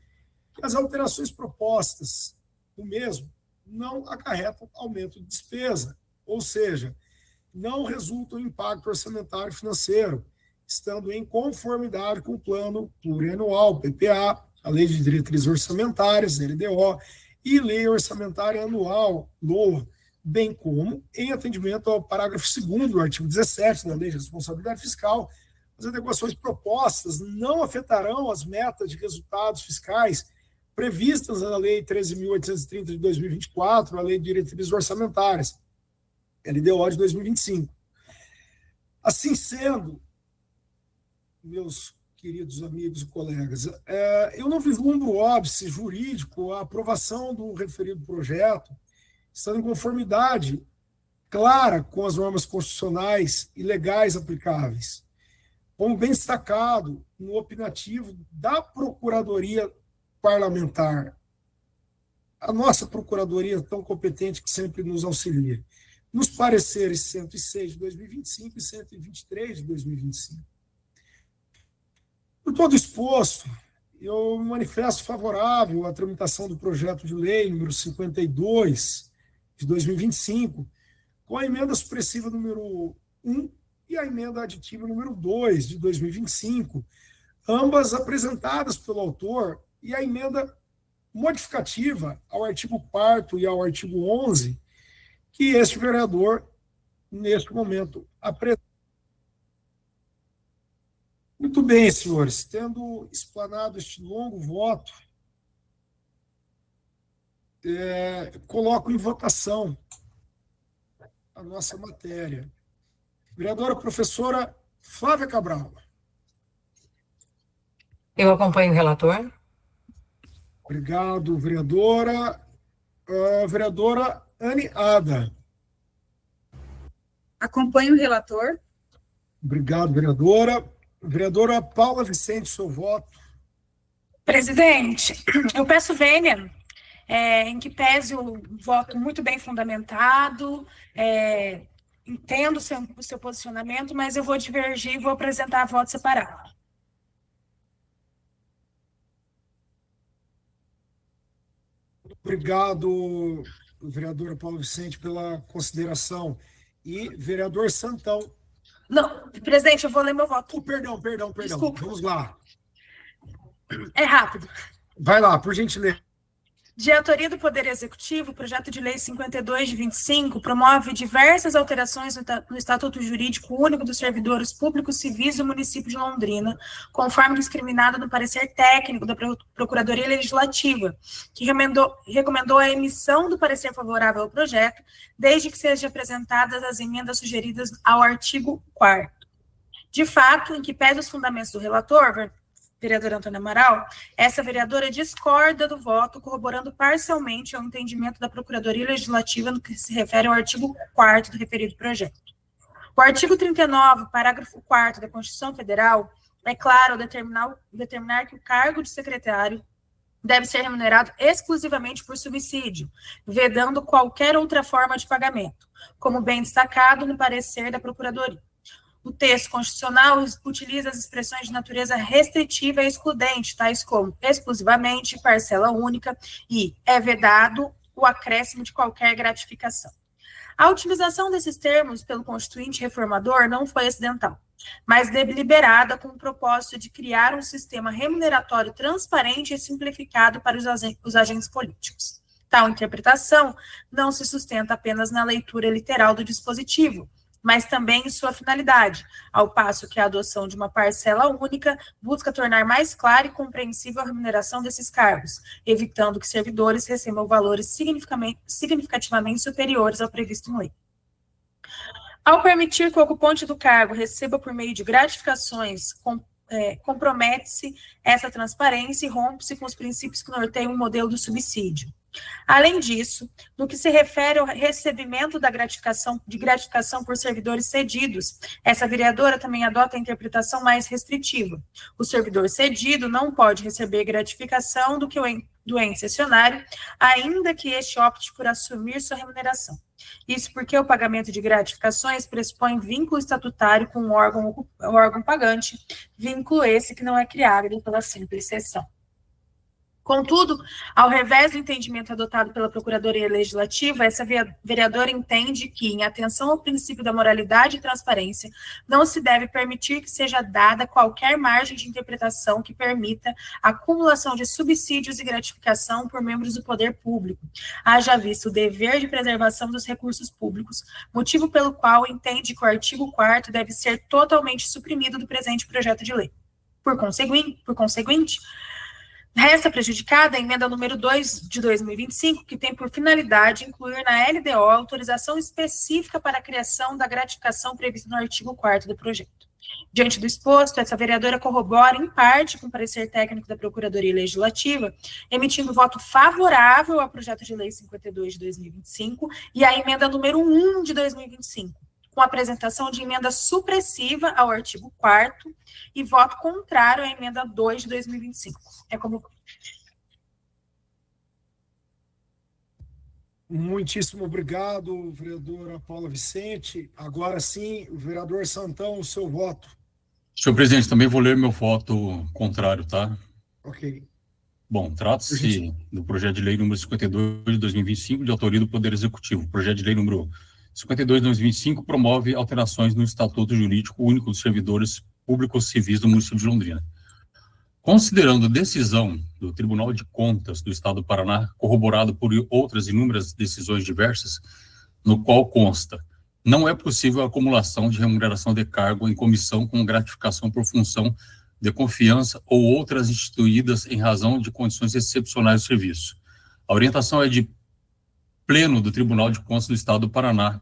que as alterações propostas no mesmo não acarretam aumento de despesa, ou seja, não resultam em impacto orçamentário e financeiro, estando em conformidade com o Plano Plurianual, PPA, a Lei de Diretrizes Orçamentárias, LDO, e Lei Orçamentária Anual, LOA, bem como em atendimento ao parágrafo 2º do artigo 17 da Lei de Responsabilidade Fiscal. As adequações propostas não afetarão as metas de resultados fiscais previstas na Lei 13.830 de 2024, a Lei de Diretrizes Orçamentárias, LDO de 2025. Assim sendo, meus queridos amigos e colegas, eu não vislumbro óbice jurídico a aprovação do referido projeto, estando em conformidade clara com as normas constitucionais e legais aplicáveis. Como bem destacado no opinativo da Procuradoria Parlamentar, a nossa Procuradoria tão competente que sempre nos auxilia, nos pareceres 106 de 2025 e 123 de 2025. Por todo exposto, eu manifesto favorável à tramitação do projeto de lei número 52 de 2025, com a emenda supressiva número 1 e a emenda aditiva número 2 de 2025, ambas apresentadas pelo autor, e a emenda modificativa ao artigo 4º e ao artigo 11, que este vereador, neste momento, apresenta. Muito bem, senhores, tendo explanado este longo voto, coloco em votação a nossa matéria. Vereadora professora Flávia Cabral. Eu acompanho o relator. Obrigado, vereadora. Vereadora Anne Ada. Acompanho o relator. Obrigado, vereadora. Vereadora Paula Vicente, seu voto. Presidente, eu peço vênia, em que pese o voto muito bem fundamentado, entendo o seu posicionamento, mas eu vou divergir e vou apresentar voto separado. Obrigado, vereadora Paula Vicente, pela consideração. E vereador Santão. Não, presidente, eu vou ler meu voto. Perdão. Desculpa. Vamos lá. É rápido. Vai lá, por gentileza. De autoria do Poder Executivo, o projeto de lei 52 de 25 promove diversas alterações no Estatuto Jurídico Único dos Servidores Públicos Civis do município de Londrina, conforme discriminado no parecer técnico da Procuradoria Legislativa, que recomendou a emissão do parecer favorável ao projeto, desde que sejam apresentadas as emendas sugeridas ao artigo 4º. De fato, em que pese os fundamentos do relator, vereadora Antônia Amaral, essa vereadora discorda do voto, corroborando parcialmente ao entendimento da Procuradoria Legislativa no que se refere ao artigo 4º do referido projeto. O artigo 39, parágrafo 4º da Constituição Federal, é claro ao determinar que o cargo de secretário deve ser remunerado exclusivamente por subsídio, vedando qualquer outra forma de pagamento, como bem destacado no parecer da Procuradoria. O texto constitucional utiliza as expressões de natureza restritiva e excludente, tais como exclusivamente, parcela única e é vedado o acréscimo de qualquer gratificação. A utilização desses termos pelo Constituinte reformador não foi acidental, mas deliberada com o propósito de criar um sistema remuneratório transparente e simplificado para os agentes políticos. Tal interpretação não se sustenta apenas na leitura literal do dispositivo, mas também em sua finalidade, ao passo que a adoção de uma parcela única busca tornar mais clara e compreensível a remuneração desses cargos, evitando que servidores recebam valores significativamente superiores ao previsto em lei. Ao permitir que o ocupante do cargo receba por meio de gratificações, compromete-se essa transparência e rompe-se com os princípios que norteiam o modelo do subsídio. Além disso, no que se refere ao recebimento de gratificação por servidores cedidos, essa vereadora também adota a interpretação mais restritiva. O servidor cedido não pode receber gratificação do ente cessionário, ainda que este opte por assumir sua remuneração. Isso porque o pagamento de gratificações pressupõe vínculo estatutário com o órgão pagante, vínculo esse que não é criável pela simples cessão. Contudo, ao revés do entendimento adotado pela Procuradoria Legislativa, essa vereadora entende que, em atenção ao princípio da moralidade e transparência, não se deve permitir que seja dada qualquer margem de interpretação que permita a acumulação de subsídios e gratificação por membros do poder público, haja visto o dever de preservação dos recursos públicos, motivo pelo qual entende que o artigo 4º deve ser totalmente suprimido do presente projeto de lei. Por conseguinte, resta prejudicada a emenda número 2 de 2025, que tem por finalidade incluir na LDO autorização específica para a criação da gratificação prevista no artigo 4º do projeto. Diante do exposto, essa vereadora corrobora, em parte, com o parecer técnico da Procuradoria Legislativa, emitindo voto favorável ao projeto de lei 52 de 2025 e à emenda número 1 de 2025, com a apresentação de emenda supressiva ao artigo 4º e voto contrário à emenda 2 de 2025. É como... Muitíssimo obrigado, vereadora Paula Vicente. Agora sim, o vereador Santão, o seu voto. Senhor presidente, também vou ler meu voto contrário, tá? Ok. Bom, trata-se do projeto de lei número 52 de 2025, de autoria do Poder Executivo. O projeto de lei número 52 de 2025 promove alterações no Estatuto Jurídico Único dos Servidores Públicos Civis do município de Londrina. Considerando decisão do Tribunal de Contas do Estado do Paraná, corroborado por outras inúmeras decisões diversas, no qual consta: não é possível a acumulação de remuneração de cargo em comissão com gratificação por função de confiança ou outras instituídas em razão de condições excepcionais de serviço. A orientação é de pleno do Tribunal de Contas do Estado do Paraná,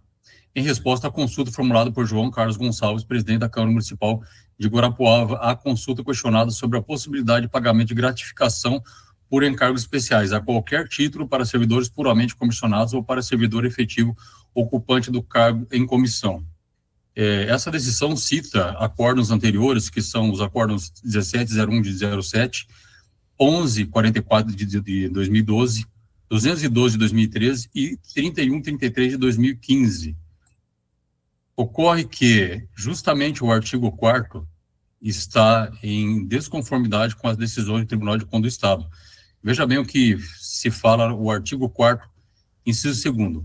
em resposta à consulta formulada por João Carlos Gonçalves, presidente da Câmara Municipal de Guarapuava, à consulta questionada sobre a possibilidade de pagamento de gratificação por encargos especiais a qualquer título para servidores puramente comissionados ou para servidor efetivo ocupante do cargo em comissão. Essa decisão cita acordos anteriores, que são os acordos 1701 de 07, 1144 de 2012, 212 de 2013 e 3133 de 2015. Ocorre que justamente o artigo 4º está em desconformidade com as decisões do Tribunal de Contas do Estado. Veja bem o que se fala o artigo 4º, inciso 2º.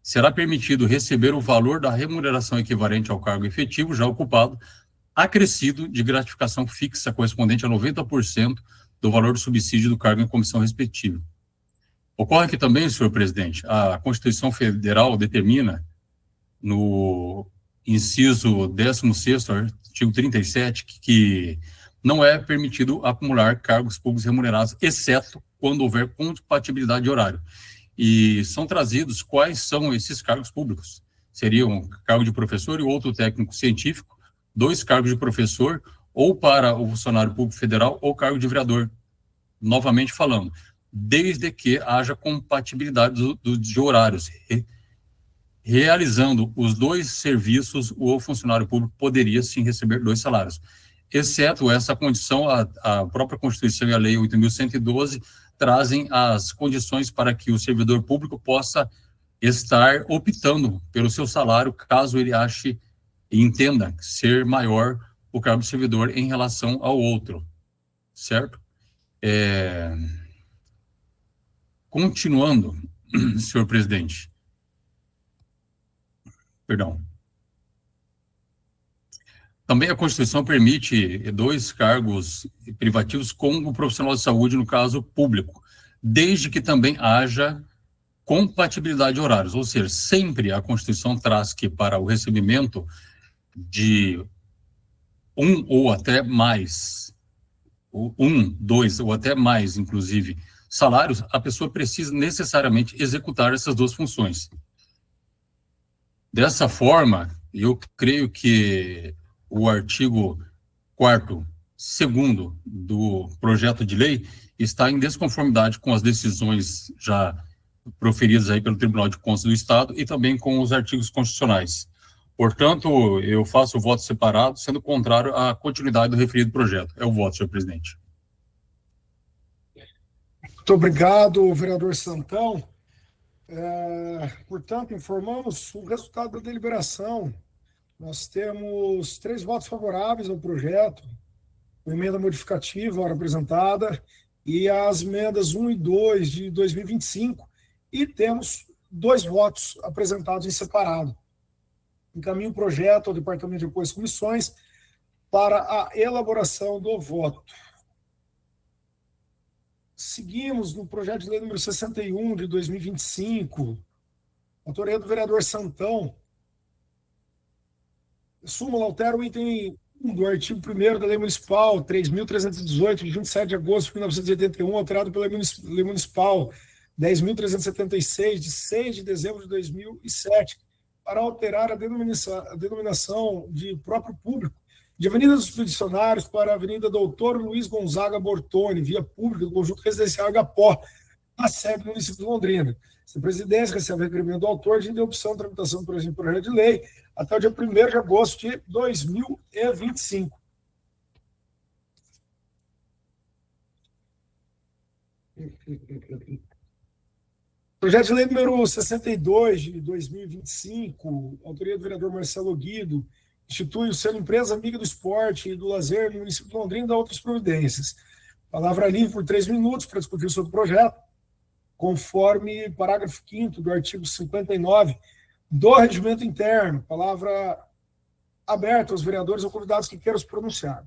Será permitido receber o valor da remuneração equivalente ao cargo efetivo já ocupado, acrescido de gratificação fixa correspondente a 90% do valor do subsídio do cargo em comissão respectiva. Ocorre que também, senhor presidente, a Constituição Federal determina, no inciso 16º, artigo 37, que não é permitido acumular cargos públicos remunerados, exceto quando houver compatibilidade de horário. E são trazidos quais são esses cargos públicos. Seria um cargo de professor e outro técnico científico, 2 cargos de professor, ou para o funcionário público federal, ou cargo de vereador. Novamente falando, desde que haja compatibilidade de horários. Realizando os 2 serviços, o funcionário público poderia sim receber 2 salários. Exceto essa condição, a própria Constituição e a Lei 8.112 trazem as condições para que o servidor público possa estar optando pelo seu salário, caso ele ache e entenda ser maior o cargo do servidor em relação ao outro, certo? Continuando, senhor presidente, perdão. Também a Constituição permite 2 cargos privativos com o profissional de saúde, no caso público, desde que também haja compatibilidade de horários, ou seja, sempre a Constituição traz que para o recebimento de 1 ou até mais, 2 ou até mais, inclusive, salários, a pessoa precisa necessariamente executar essas 2 funções. Dessa forma, eu creio que o artigo 4º, 2º do projeto de lei está em desconformidade com as decisões já proferidas aí pelo Tribunal de Contas do Estado e também com os artigos constitucionais. Portanto, eu faço o voto separado, sendo contrário à continuidade do referido projeto. É o voto, senhor presidente. Muito obrigado, vereador Santão. Portanto, informamos o resultado da deliberação. Nós temos 3 votos favoráveis ao projeto, uma emenda modificativa, hora apresentada, e as emendas 1 e 2 de 2025, e temos 2 votos apresentados em separado. Encaminho o projeto ao Departamento de Apoio às Comissões para a elaboração do voto. Seguimos no projeto de lei número 61 de 2025, autoria do vereador Santão. Súmula altera o item 1 do artigo 1º da Lei Municipal 3.318, de 27 de agosto de 1981, alterado pela Lei Municipal 10.376, de 6 de dezembro de 2007, para alterar a denominação de próprio público de Avenida dos Expedicionários para a Avenida Doutor Luiz Gonzaga Bortoni, via pública do conjunto residencial Agapó, a sede do município de Londrina. Essa presidência recebe requerimento do autor de opção de tramitação do presente projeto de lei até o dia 1º de agosto de 2025. Projeto de lei número 62 de 2025, autoria do vereador Marcelo Guido, institui o selo Empresa Amiga do Esporte e do Lazer no município de Londrina e dá outras providências. Palavra livre por 3 minutos para discutir sobre o projeto, conforme parágrafo 5º do artigo 59 do Regimento Interno. Palavra aberta aos vereadores ou convidados que queiram se pronunciar.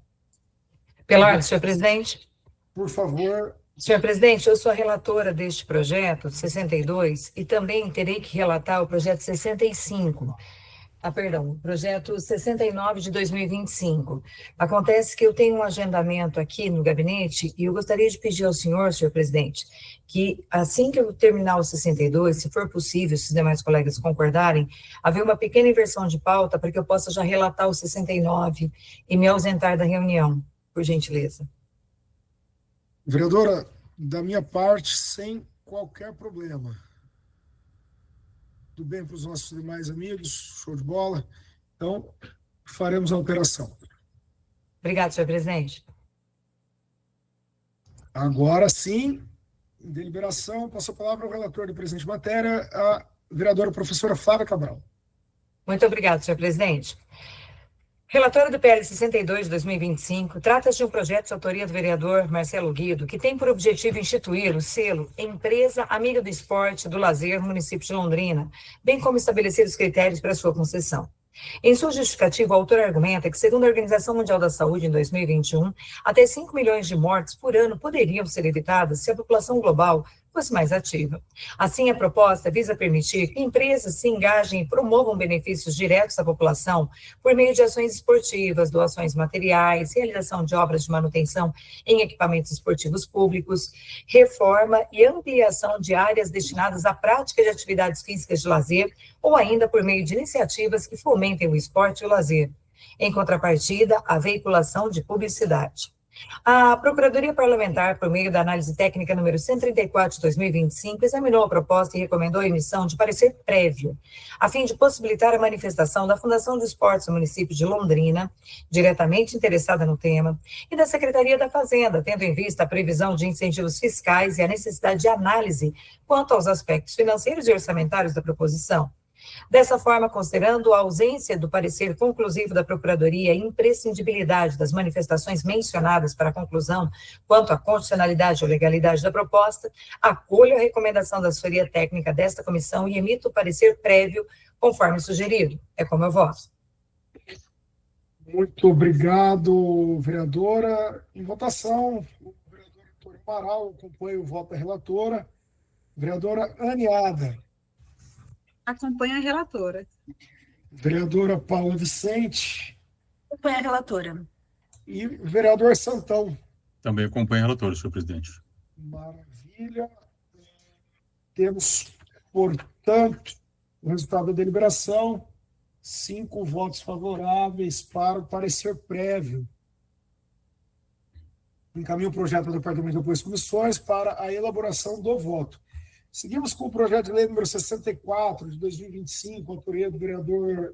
Pela ordem, senhor presidente. Por favor. Senhor presidente, eu sou a relatora deste projeto 62 e também terei que relatar o projeto 65. O projeto 69 de 2025. Acontece que eu tenho um agendamento aqui no gabinete e eu gostaria de pedir ao senhor presidente, que assim que eu terminar o 62, se for possível, se os demais colegas concordarem, haver uma pequena inversão de pauta para que eu possa já relatar o 69 e me ausentar da reunião, por gentileza. Vereadora, da minha parte, sem qualquer problema. Tudo bem para os nossos demais amigos? Show de bola. Então, faremos a alteração. Obrigado, senhor presidente. Agora sim, em deliberação, passo a palavra ao relator da presente matéria, a vereadora professora Flávia Cabral. Muito obrigado, senhor presidente. Relatório do PL 62 de 2025 trata-se de um projeto de autoria do vereador Marcelo Guido, que tem por objetivo instituir o selo Empresa Amiga do Esporte e do Lazer no município de Londrina, bem como estabelecer os critérios para sua concessão. Em sua justificativa, o autor argumenta que, segundo a Organização Mundial da Saúde, em 2021, até 5 milhões de mortes por ano poderiam ser evitadas se a população global fosse mais ativa. Assim, a proposta visa permitir que empresas se engajem e promovam benefícios diretos à população por meio de ações esportivas, doações materiais, realização de obras de manutenção em equipamentos esportivos públicos, reforma e ampliação de áreas destinadas à prática de atividades físicas de lazer ou ainda por meio de iniciativas que fomentem o esporte e o lazer. Em contrapartida, a veiculação de publicidade. A Procuradoria Parlamentar, por meio da análise técnica número 134 de 2025, examinou a proposta e recomendou a emissão de parecer prévio, a fim de possibilitar a manifestação da Fundação de Esportes do município de Londrina, diretamente interessada no tema, e da Secretaria da Fazenda, tendo em vista a previsão de incentivos fiscais e a necessidade de análise quanto aos aspectos financeiros e orçamentários da proposição. Dessa forma, considerando a ausência do parecer conclusivo da Procuradoria e imprescindibilidade das manifestações mencionadas para a conclusão quanto à constitucionalidade ou legalidade da proposta, acolho a recomendação da assessoria técnica desta comissão e emito o parecer prévio conforme sugerido. É como eu voto. Muito obrigado, vereadora. Em votação, o vereador Antônio Amaral acompanha o voto da relatora. Vereadora Aniada. Acompanha a relatora. Vereadora Paula Vicente. Acompanha a relatora. E vereador Santão. Também acompanha a relatora, senhor presidente. Maravilha. Temos, portanto, o resultado da deliberação. 5 votos favoráveis para o parecer prévio. Encaminho o projeto do Departamento de Apoio às Comissões para a elaboração do voto. Seguimos com o projeto de lei número 64 de 2025, autoria do vereador...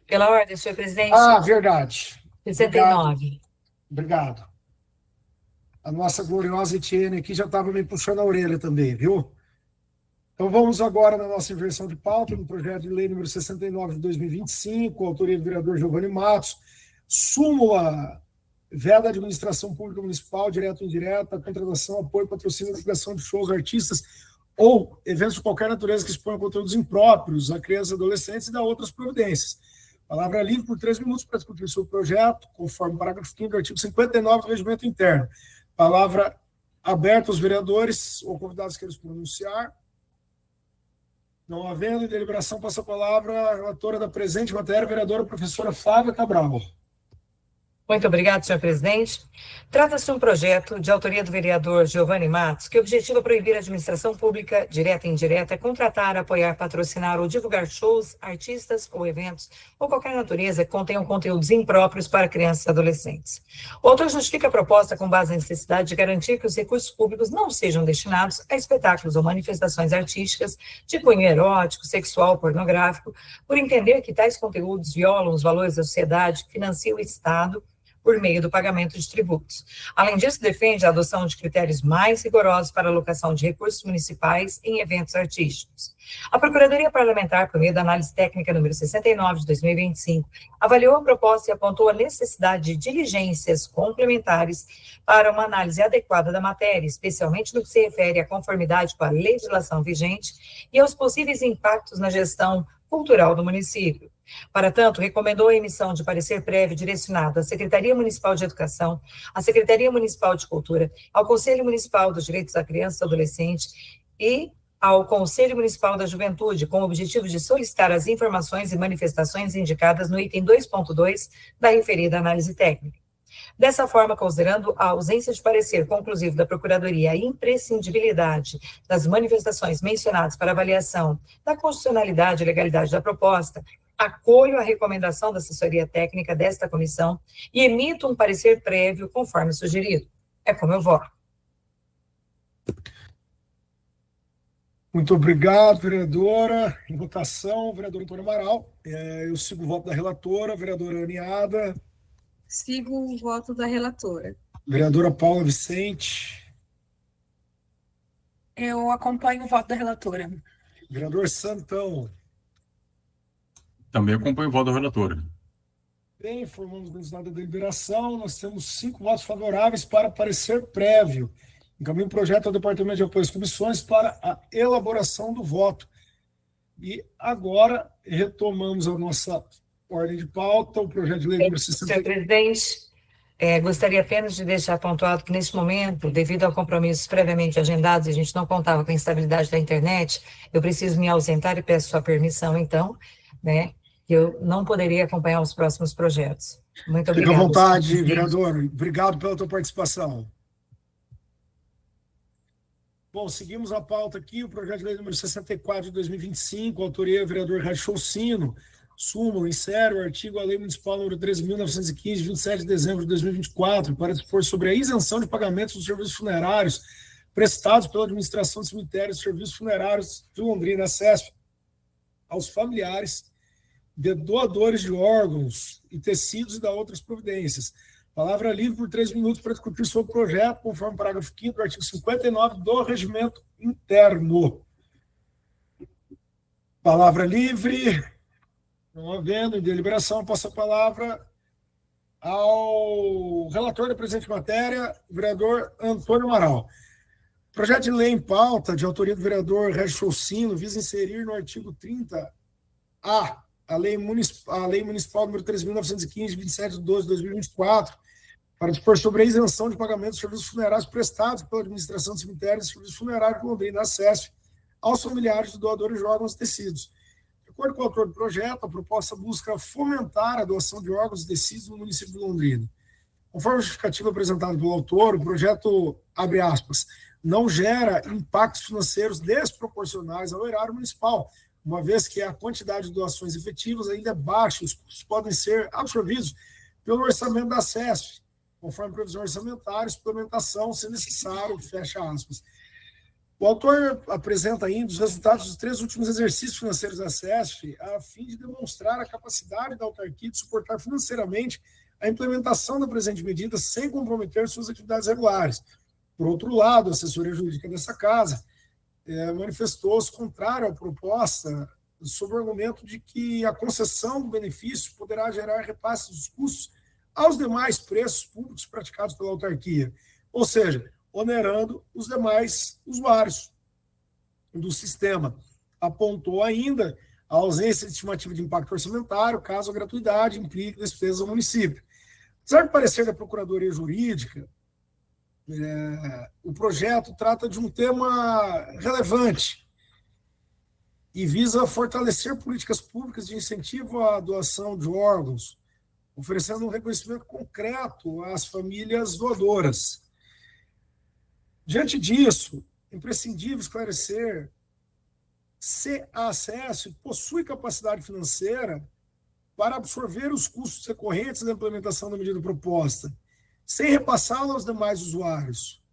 Pela ordem, senhor presidente. Ah, verdade. 69. Obrigado. A nossa gloriosa Etienne aqui já estava me puxando a orelha também, viu? Então vamos agora na nossa inversão de pauta, no projeto de lei número 69 de 2025, autoria do vereador Giovanni Matos, súmula, veda administração pública municipal, direta ou indireta, contratação, apoio, patrocínio, divulgação de shows, artistas ou eventos de qualquer natureza que exponham conteúdos impróprios a crianças e adolescentes e dá outras providências. Palavra livre por 3 minutos para discutir sobre o projeto, conforme o parágrafo 5º do artigo 59 do Regimento Interno. Palavra aberta aos vereadores ou convidados que queiram se pronunciar. Não havendo em deliberação, passa a palavra à relatora da presente matéria, vereadora professora Flávia Cabral. Muito obrigado, senhor presidente. Trata-se de um projeto de autoria do vereador Giovanni Matos, que objetiva proibir a administração pública, direta e indireta, contratar, apoiar, patrocinar ou divulgar shows, artistas ou eventos, ou qualquer natureza que contenham conteúdos impróprios para crianças e adolescentes. O autor justifica a proposta com base na necessidade de garantir que os recursos públicos não sejam destinados a espetáculos ou manifestações artísticas de cunho erótico, sexual, pornográfico, por entender que tais conteúdos violam os valores da sociedade, que financia o Estado por meio do pagamento de tributos. Além disso, defende a adoção de critérios mais rigorosos para a alocação de recursos municipais em eventos artísticos. A Procuradoria Parlamentar, por meio da análise técnica número 69 de 2025, avaliou a proposta e apontou a necessidade de diligências complementares para uma análise adequada da matéria, especialmente no que se refere à conformidade com a legislação vigente e aos possíveis impactos na gestão cultural do município. Para tanto, recomendou a emissão de parecer prévio direcionado à Secretaria Municipal de Educação, à Secretaria Municipal de Cultura, ao Conselho Municipal dos Direitos da Criança e do Adolescente e ao Conselho Municipal da Juventude, com o objetivo de solicitar as informações e manifestações indicadas no item 2.2 da referida análise técnica. Dessa forma, considerando a ausência de parecer conclusivo da Procuradoria e a imprescindibilidade das manifestações mencionadas para avaliação da constitucionalidade e legalidade da proposta, acolho a recomendação da assessoria técnica desta comissão e emito um parecer prévio conforme sugerido. É como eu voto. Muito obrigado, vereadora. Em votação, vereador Antônio Amaral. Eu sigo o voto da relatora, vereadora Aniada. Sigo o voto da relatora. Vereadora Paula Vicente. Eu acompanho o voto da relatora. Vereador Santão. Também acompanho o voto da relatora. Bem, formamos o resultado da deliberação. Nós temos 5 votos favoráveis para parecer prévio. Encaminho o projeto ao Departamento de Apoio às Comissões para a elaboração do voto. E agora retomamos a nossa ordem de pauta, o projeto de lei número 60. Senhor presidente, gostaria apenas de deixar pontuado que, neste momento, devido a compromissos previamente agendados, a gente não contava com a instabilidade da internet, eu preciso me ausentar e peço sua permissão, então, né, que eu não poderia acompanhar os próximos projetos. Muito obrigada. Fique à vontade, vereador. Obrigado pela tua participação. Bom, seguimos a pauta aqui, o projeto de lei número 64 de 2025, autoria do vereador Rachocino, súmula, insere o artigo a lei municipal número 13.915, 27 de dezembro de 2024, para dispor sobre a isenção de pagamentos dos serviços funerários prestados pela administração de cemitérios e serviços funerários de Londrina, SESF, aos familiares de doadores de órgãos e tecidos e da outras providências. Palavra livre por 3 minutos para discutir sobre o projeto, conforme o parágrafo 5º do artigo 59 do Regimento Interno. Palavra livre. Não havendo em deliberação, passo a palavra ao relator da presente matéria, o vereador Antônio Amaral. Projeto de lei em pauta, de autoria do vereador Rachocino, visa inserir no artigo 30A a lei municipal número 3.915, 27 de 12 de 2024, para dispor sobre a isenção de pagamento de serviços funerários prestados pela administração de cemitérios e serviços funerários de Londrina, SESF, aos familiares de doadores de órgãos e tecidos. De acordo com o autor do projeto, a proposta busca fomentar a doação de órgãos e tecidos no município de Londrina. Conforme a justificativa apresentada pelo autor, o projeto, abre aspas, não gera impactos financeiros desproporcionais ao erário municipal, uma vez que a quantidade de doações efetivas ainda é baixa, os custos podem ser absorvidos pelo orçamento da SESF, conforme previsão orçamentária, suplementação, se necessário, fecha aspas. O autor apresenta ainda os resultados dos 3 últimos exercícios financeiros da SESF, a fim de demonstrar a capacidade da autarquia de suportar financeiramente a implementação da presente medida sem comprometer suas atividades regulares. Por outro lado, a assessoria jurídica dessa casa manifestou-se contrário à proposta sob o argumento de que a concessão do benefício poderá gerar repasse dos custos aos demais preços públicos praticados pela autarquia, ou seja, onerando os demais usuários do sistema. Apontou ainda a ausência de estimativa de impacto orçamentário, caso a gratuidade implique despesas ao município. Apesar do parecer da Procuradoria Jurídica, o projeto trata de um tema relevante e visa fortalecer políticas públicas de incentivo à doação de órgãos, oferecendo um reconhecimento concreto às famílias doadoras. Diante disso, é imprescindível esclarecer se a ACESP possui capacidade financeira para absorver os custos recorrentes da implementação da medida proposta, sem repassá-la aos demais usuários,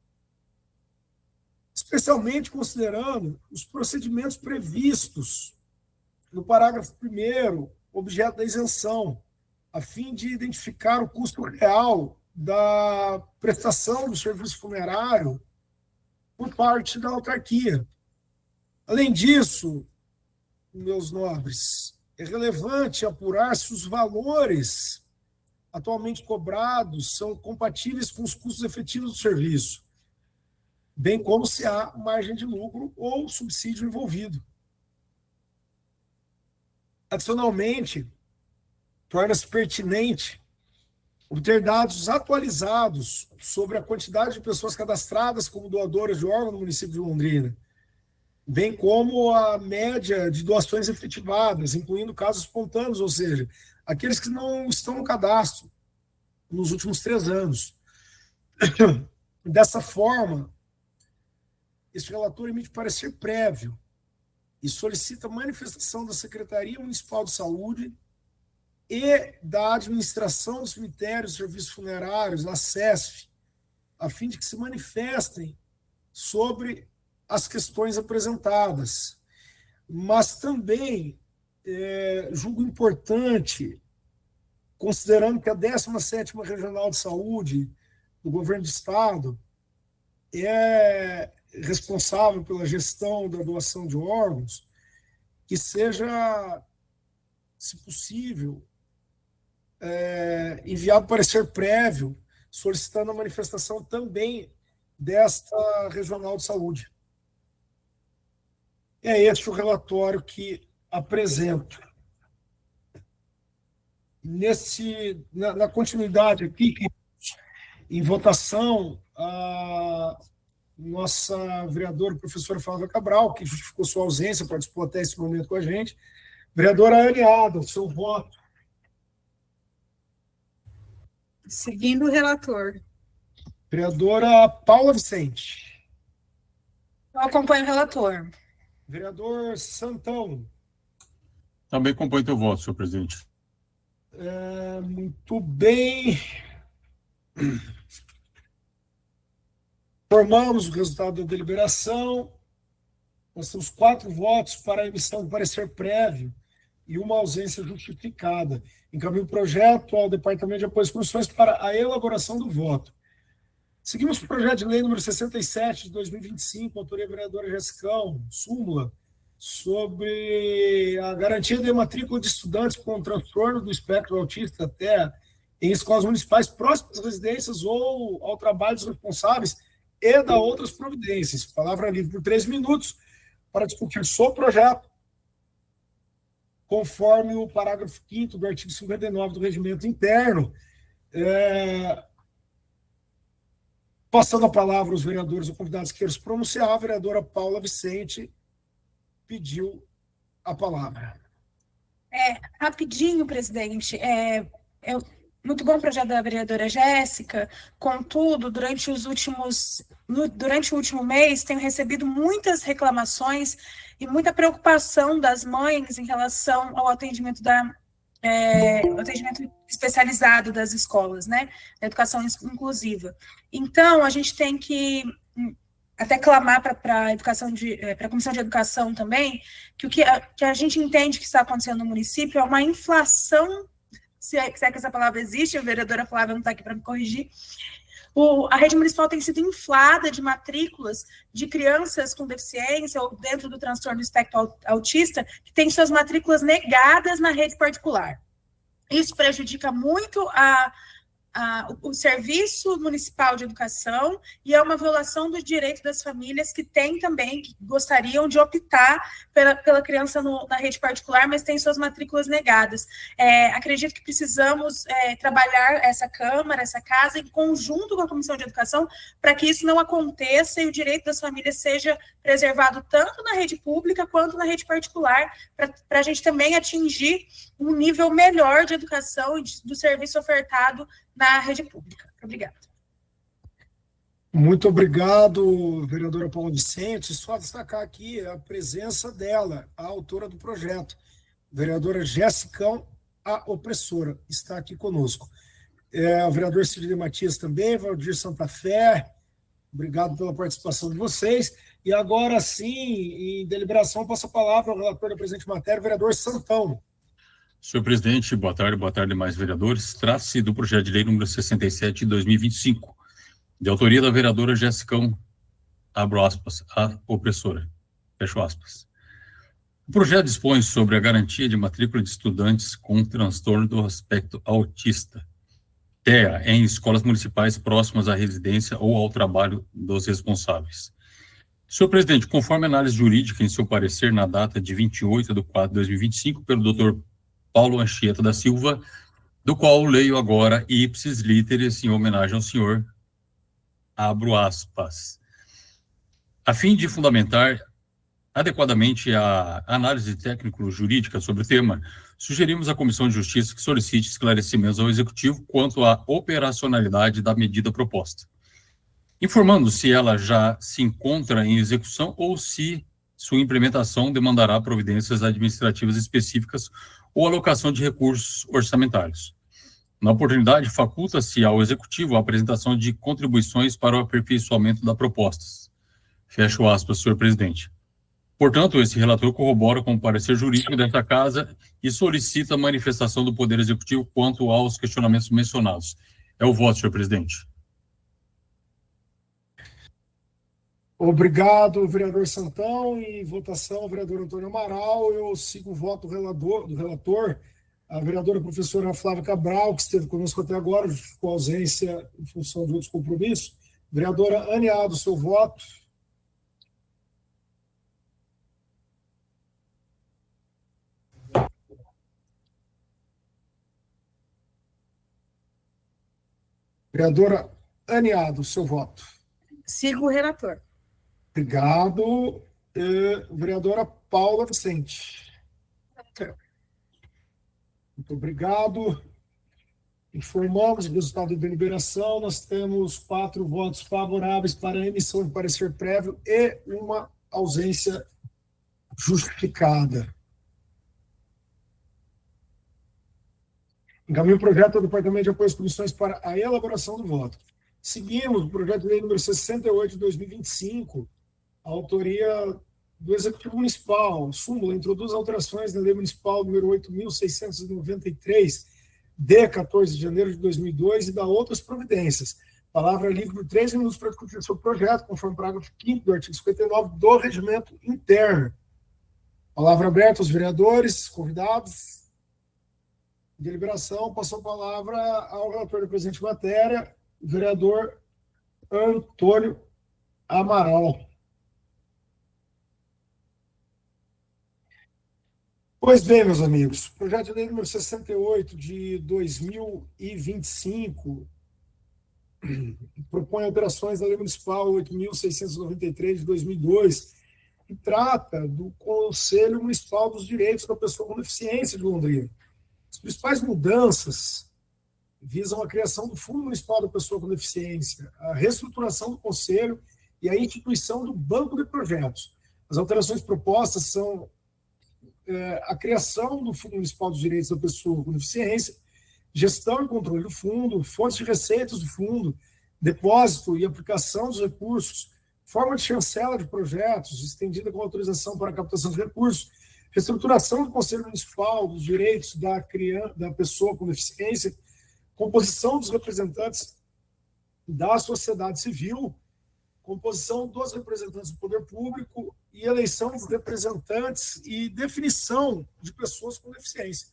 especialmente considerando os procedimentos previstos no parágrafo 1º, objeto da isenção, a fim de identificar o custo real da prestação do serviço funerário por parte da autarquia. Além disso, meus nobres, é relevante apurar se os valores atualmente cobrados são compatíveis com os custos efetivos do serviço, bem como se há margem de lucro ou subsídio envolvido. Adicionalmente, torna-se pertinente obter dados atualizados sobre a quantidade de pessoas cadastradas como doadoras de órgão no município de Londrina, bem como a média de doações efetivadas, incluindo casos espontâneos, ou seja, aqueles que não estão no cadastro nos últimos 3 anos. Dessa forma, esse relator emite parecer prévio e solicita manifestação da Secretaria Municipal de Saúde e da Administração dos Cemitérios e Serviços Funerários, a SESF, a fim de que se manifestem sobre as questões apresentadas. Mas também julgo importante, considerando que a 17ª Regional de Saúde do Governo do Estado é responsável pela gestão da doação de órgãos, que seja, se possível, enviado parecer prévio, solicitando a manifestação também desta Regional de Saúde. É este o relatório que apresento. Na continuidade aqui, em votação, a nossa vereadora, professora Flávia Cabral, que justificou sua ausência, participou até esse momento com a gente. Vereadora Anne Adams, seu voto. Seguindo o relator. Vereadora Paula Vicente. Eu acompanho o relator. Vereador Santão. Também acompanho teu voto, senhor presidente. Muito bem. Formamos o resultado da deliberação. Nós temos 4 votos para a emissão de parecer prévio e uma ausência justificada. Encaminho o projeto ao Departamento de Apoio às Comissões para a elaboração do voto. Seguimos o projeto de lei número 67 de 2025, autoria vereadora Jessicão, súmula, sobre a garantia de matrícula de estudantes com transtorno do espectro autista até em escolas municipais próximas às residências ou ao trabalho dos responsáveis e da outras providências. Palavra livre por 3 minutos para discutir sobre o projeto, conforme o parágrafo 5º do artigo 59 do Regimento Interno. Passando a palavra aos vereadores ou convidados que queiram se pronunciar, a vereadora Paula Vicente pediu a palavra. Rapidinho, presidente. Muito bom o projeto da vereadora Jéssica, contudo, durante o último mês, tenho recebido muitas reclamações e muita preocupação das mães em relação ao atendimento atendimento especializado das escolas, né, da educação inclusiva. Então, a gente tem que até clamar para a Comissão de Educação também, que que a gente entende que está acontecendo no município é uma inflação, se é que essa palavra existe, a vereadora Flávia não está aqui para me corrigir. A rede municipal tem sido inflada de matrículas de crianças com deficiência ou dentro do transtorno do espectro autista, que têm suas matrículas negadas na rede particular. Isso prejudica muito o Serviço Municipal de Educação e é uma violação do direito das famílias que gostariam de optar pela criança na rede particular, mas têm suas matrículas negadas. Acredito que precisamos trabalhar essa Câmara, essa Casa, em conjunto com a Comissão de Educação, para que isso não aconteça e o direito das famílias seja preservado tanto na rede pública quanto na rede particular, para a gente também atingir um nível melhor de educação e do serviço ofertado na rede pública. Obrigada. Muito obrigado, vereadora Paula Vicente. Só destacar aqui a presença dela, a autora do projeto, vereadora Jéssica, a opressora, está aqui conosco. O vereador Sidney Matias também, Valdir Santa Fé, obrigado pela participação de vocês. E agora sim, em deliberação, passo a palavra ao relator da presente matéria, vereador Santão. Senhor presidente, boa tarde, demais vereadores. Trata-se do projeto de lei número 67 de 2025, de autoria da vereadora Jéssica, abro aspas, a opressora, fecho aspas. O projeto dispõe sobre a garantia de matrícula de estudantes com transtorno do aspecto autista, TEA, em escolas municipais próximas à residência ou ao trabalho dos responsáveis. Senhor presidente, conforme a análise jurídica em seu parecer na data de 28/4/2025, pelo Dr. Paulo Anchieta da Silva, do qual leio agora ipsis literis em homenagem ao senhor, abro aspas. A fim de fundamentar adequadamente a análise técnico-jurídica sobre o tema, sugerimos à Comissão de Justiça que solicite esclarecimentos ao Executivo quanto à operacionalidade da medida proposta, informando se ela já se encontra em execução ou se sua implementação demandará providências administrativas específicas ou alocação de recursos orçamentários. Na oportunidade, faculta-se ao Executivo a apresentação de contribuições para o aperfeiçoamento da proposta. Fecho aspas, senhor presidente. Portanto, esse relator corrobora com o parecer jurídico desta Casa e solicita a manifestação do Poder Executivo quanto aos questionamentos mencionados. É o voto, senhor presidente. Obrigado, vereador Santão. Em votação, vereador Antônio Amaral. Eu sigo o voto do relator, a vereadora professora Flávia Cabral, que esteve conosco até agora, com ausência em função de outros compromissos. Vereadora Aniado, seu voto. Vereadora Aniado, seu voto. Sigo o relator. Obrigado. Vereadora Paula Vicente. Muito obrigado. Informamos o resultado da deliberação. Nós temos 4 votos favoráveis para a emissão de parecer prévio e uma ausência justificada. Encaminho o projeto ao Departamento de Apoio às Comissões para a elaboração do voto. Seguimos o projeto de lei número 68 de 2025, a autoria do Executivo Municipal. Súmula introduz alterações na Lei Municipal número 8.693, de 14 de janeiro de 2002, e dá outras providências. Palavra livre por 3 minutos para discutir sobre o projeto, conforme o parágrafo 5º do artigo 59 do Regimento Interno. Palavra aberta aos vereadores, convidados. Deliberação, passou a palavra ao relator da presente matéria, o vereador Antônio Amaral. Pois bem, meus amigos, projeto de lei número 68 de 2025 propõe alterações na Lei Municipal 8.693 de 2002, que trata do Conselho Municipal dos Direitos da Pessoa com Deficiência de Londrina. As principais mudanças visam a criação do Fundo Municipal da Pessoa com Deficiência, a reestruturação do Conselho e a instituição do Banco de Projetos. As alterações propostas são a criação do Fundo Municipal dos Direitos da Pessoa com Deficiência, gestão e controle do fundo, fontes de receitas do fundo, depósito e aplicação dos recursos, forma de chancela de projetos, estendida com autorização para a captação de recursos, reestruturação do Conselho Municipal dos Direitos da Pessoa com Deficiência, composição dos representantes da sociedade civil, composição dos representantes do poder público e eleição dos representantes e definição de pessoas com deficiência.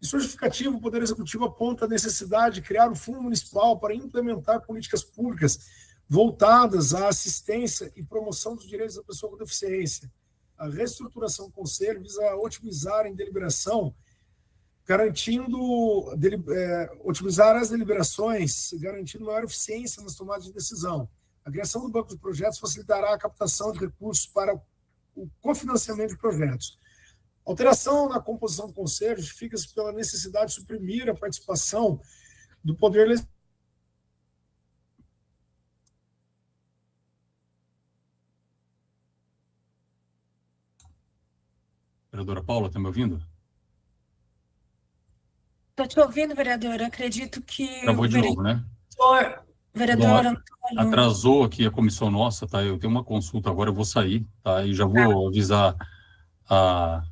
Em sua justificativa, o Poder Executivo aponta a necessidade de criar um fundo municipal para implementar políticas públicas voltadas à assistência e promoção dos direitos da pessoa com deficiência. A reestruturação do Conselho visa otimizar em deliberação, otimizar as deliberações, garantindo maior eficiência nas tomadas de decisão. A criação do Banco de Projetos facilitará a captação de recursos para o cofinanciamento de projetos. Alteração na composição do Conselho justifica-se pela necessidade de suprimir a participação do Poder Legislativo. Vereadora Paula, está me ouvindo? Estou te ouvindo, vereador. Acredito que Travou o de novo, né? vereador Bom, Antônio... atrasou aqui a comissão nossa, tá? Eu tenho uma consulta agora, eu vou sair, tá? E já vou avisar a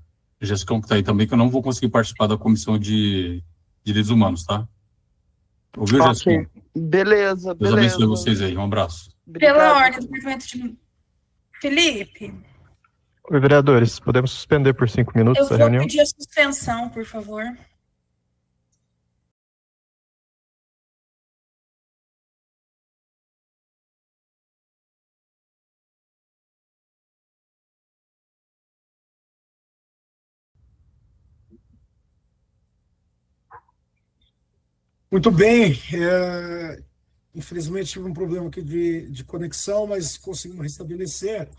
Gestão que está aí também, que eu não vou conseguir participar da comissão de direitos humanos, tá? Ouviu, Gestão? Ok, beleza, Deus abençoe beleza. vocês aí. Um abraço. Pela Obrigado. ordem do departamento de... Felipe, Oi, vereadores, podemos suspender por 5 minutos eu a vou reunião? pedir a suspensão, por favor. Muito bem. Infelizmente, tive um problema aqui de conexão, mas conseguimos restabelecer.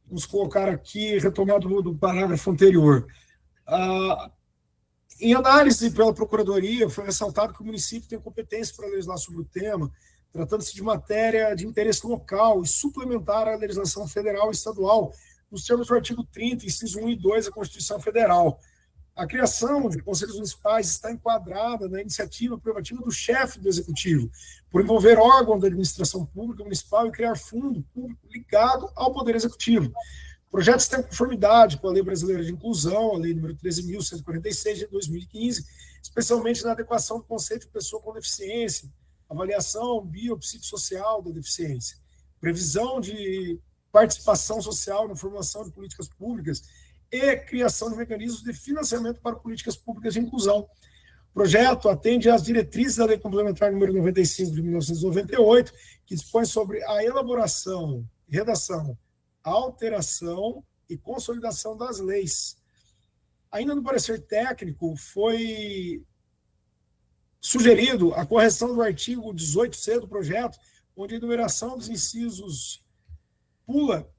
Vamos colocar aqui, retomado do parágrafo anterior. Em análise pela Procuradoria, foi ressaltado que o município tem competência para legislar sobre o tema, tratando-se de matéria de interesse local e suplementar a legislação federal e estadual, nos termos do artigo 30, inciso 1 e 2 da Constituição Federal. A criação de conselhos municipais está enquadrada na iniciativa privativa do chefe do Executivo, por envolver órgãos da administração pública municipal e criar fundo público ligado ao Poder Executivo. O projeto está em conformidade com a Lei Brasileira de Inclusão, a Lei nº 13.146 de 2015, especialmente na adequação do conceito de pessoa com deficiência, avaliação biopsicossocial da deficiência, previsão de participação social na formação de políticas públicas e criação de mecanismos de financiamento para políticas públicas de inclusão. O projeto atende às diretrizes da Lei Complementar número 95 de 1998, que dispõe sobre a elaboração, redação, alteração e consolidação das leis. Ainda no parecer técnico, foi sugerido a correção do artigo 18C do projeto, onde a enumeração dos incisos pula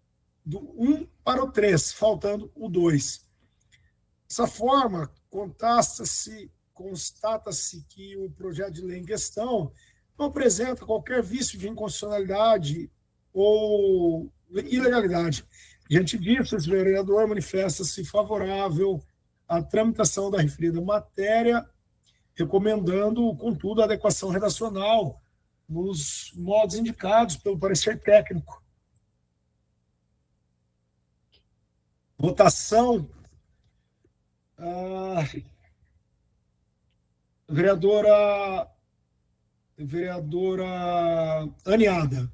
do 1 para o 3, faltando o 2. Dessa forma, constata-se que o projeto de lei em questão não apresenta qualquer vício de inconstitucionalidade ou ilegalidade. Diante disso, esse vereador manifesta-se favorável à tramitação da referida matéria, recomendando, contudo, a adequação redacional nos modos indicados pelo parecer técnico. Votação. Vereadora Aniada.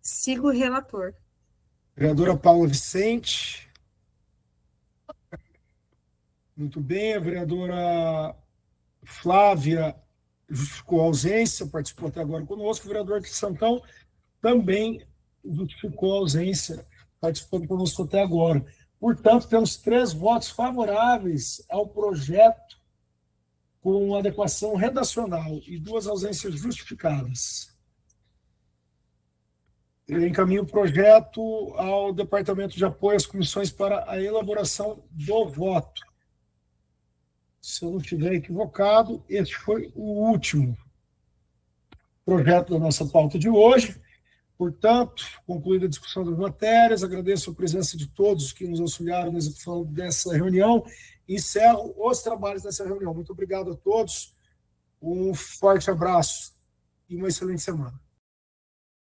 Sigo o relator. Vereadora Paula Vicente. Muito bem. A vereadora Flávia justificou a ausência, participou até agora conosco. O vereador de Santão também justificou a ausência, participando conosco até agora. Portanto, temos 3 votos favoráveis ao projeto com adequação redacional e 2 ausências justificadas. Eu encaminho o projeto ao Departamento de Apoio às Comissões para a elaboração do voto. Se eu não estiver equivocado, este foi o último projeto da nossa pauta de hoje. Portanto, concluída a discussão das matérias, agradeço a presença de todos que nos auxiliaram na execução dessa reunião e encerro os trabalhos dessa reunião. Muito obrigado a todos, um forte abraço e uma excelente semana.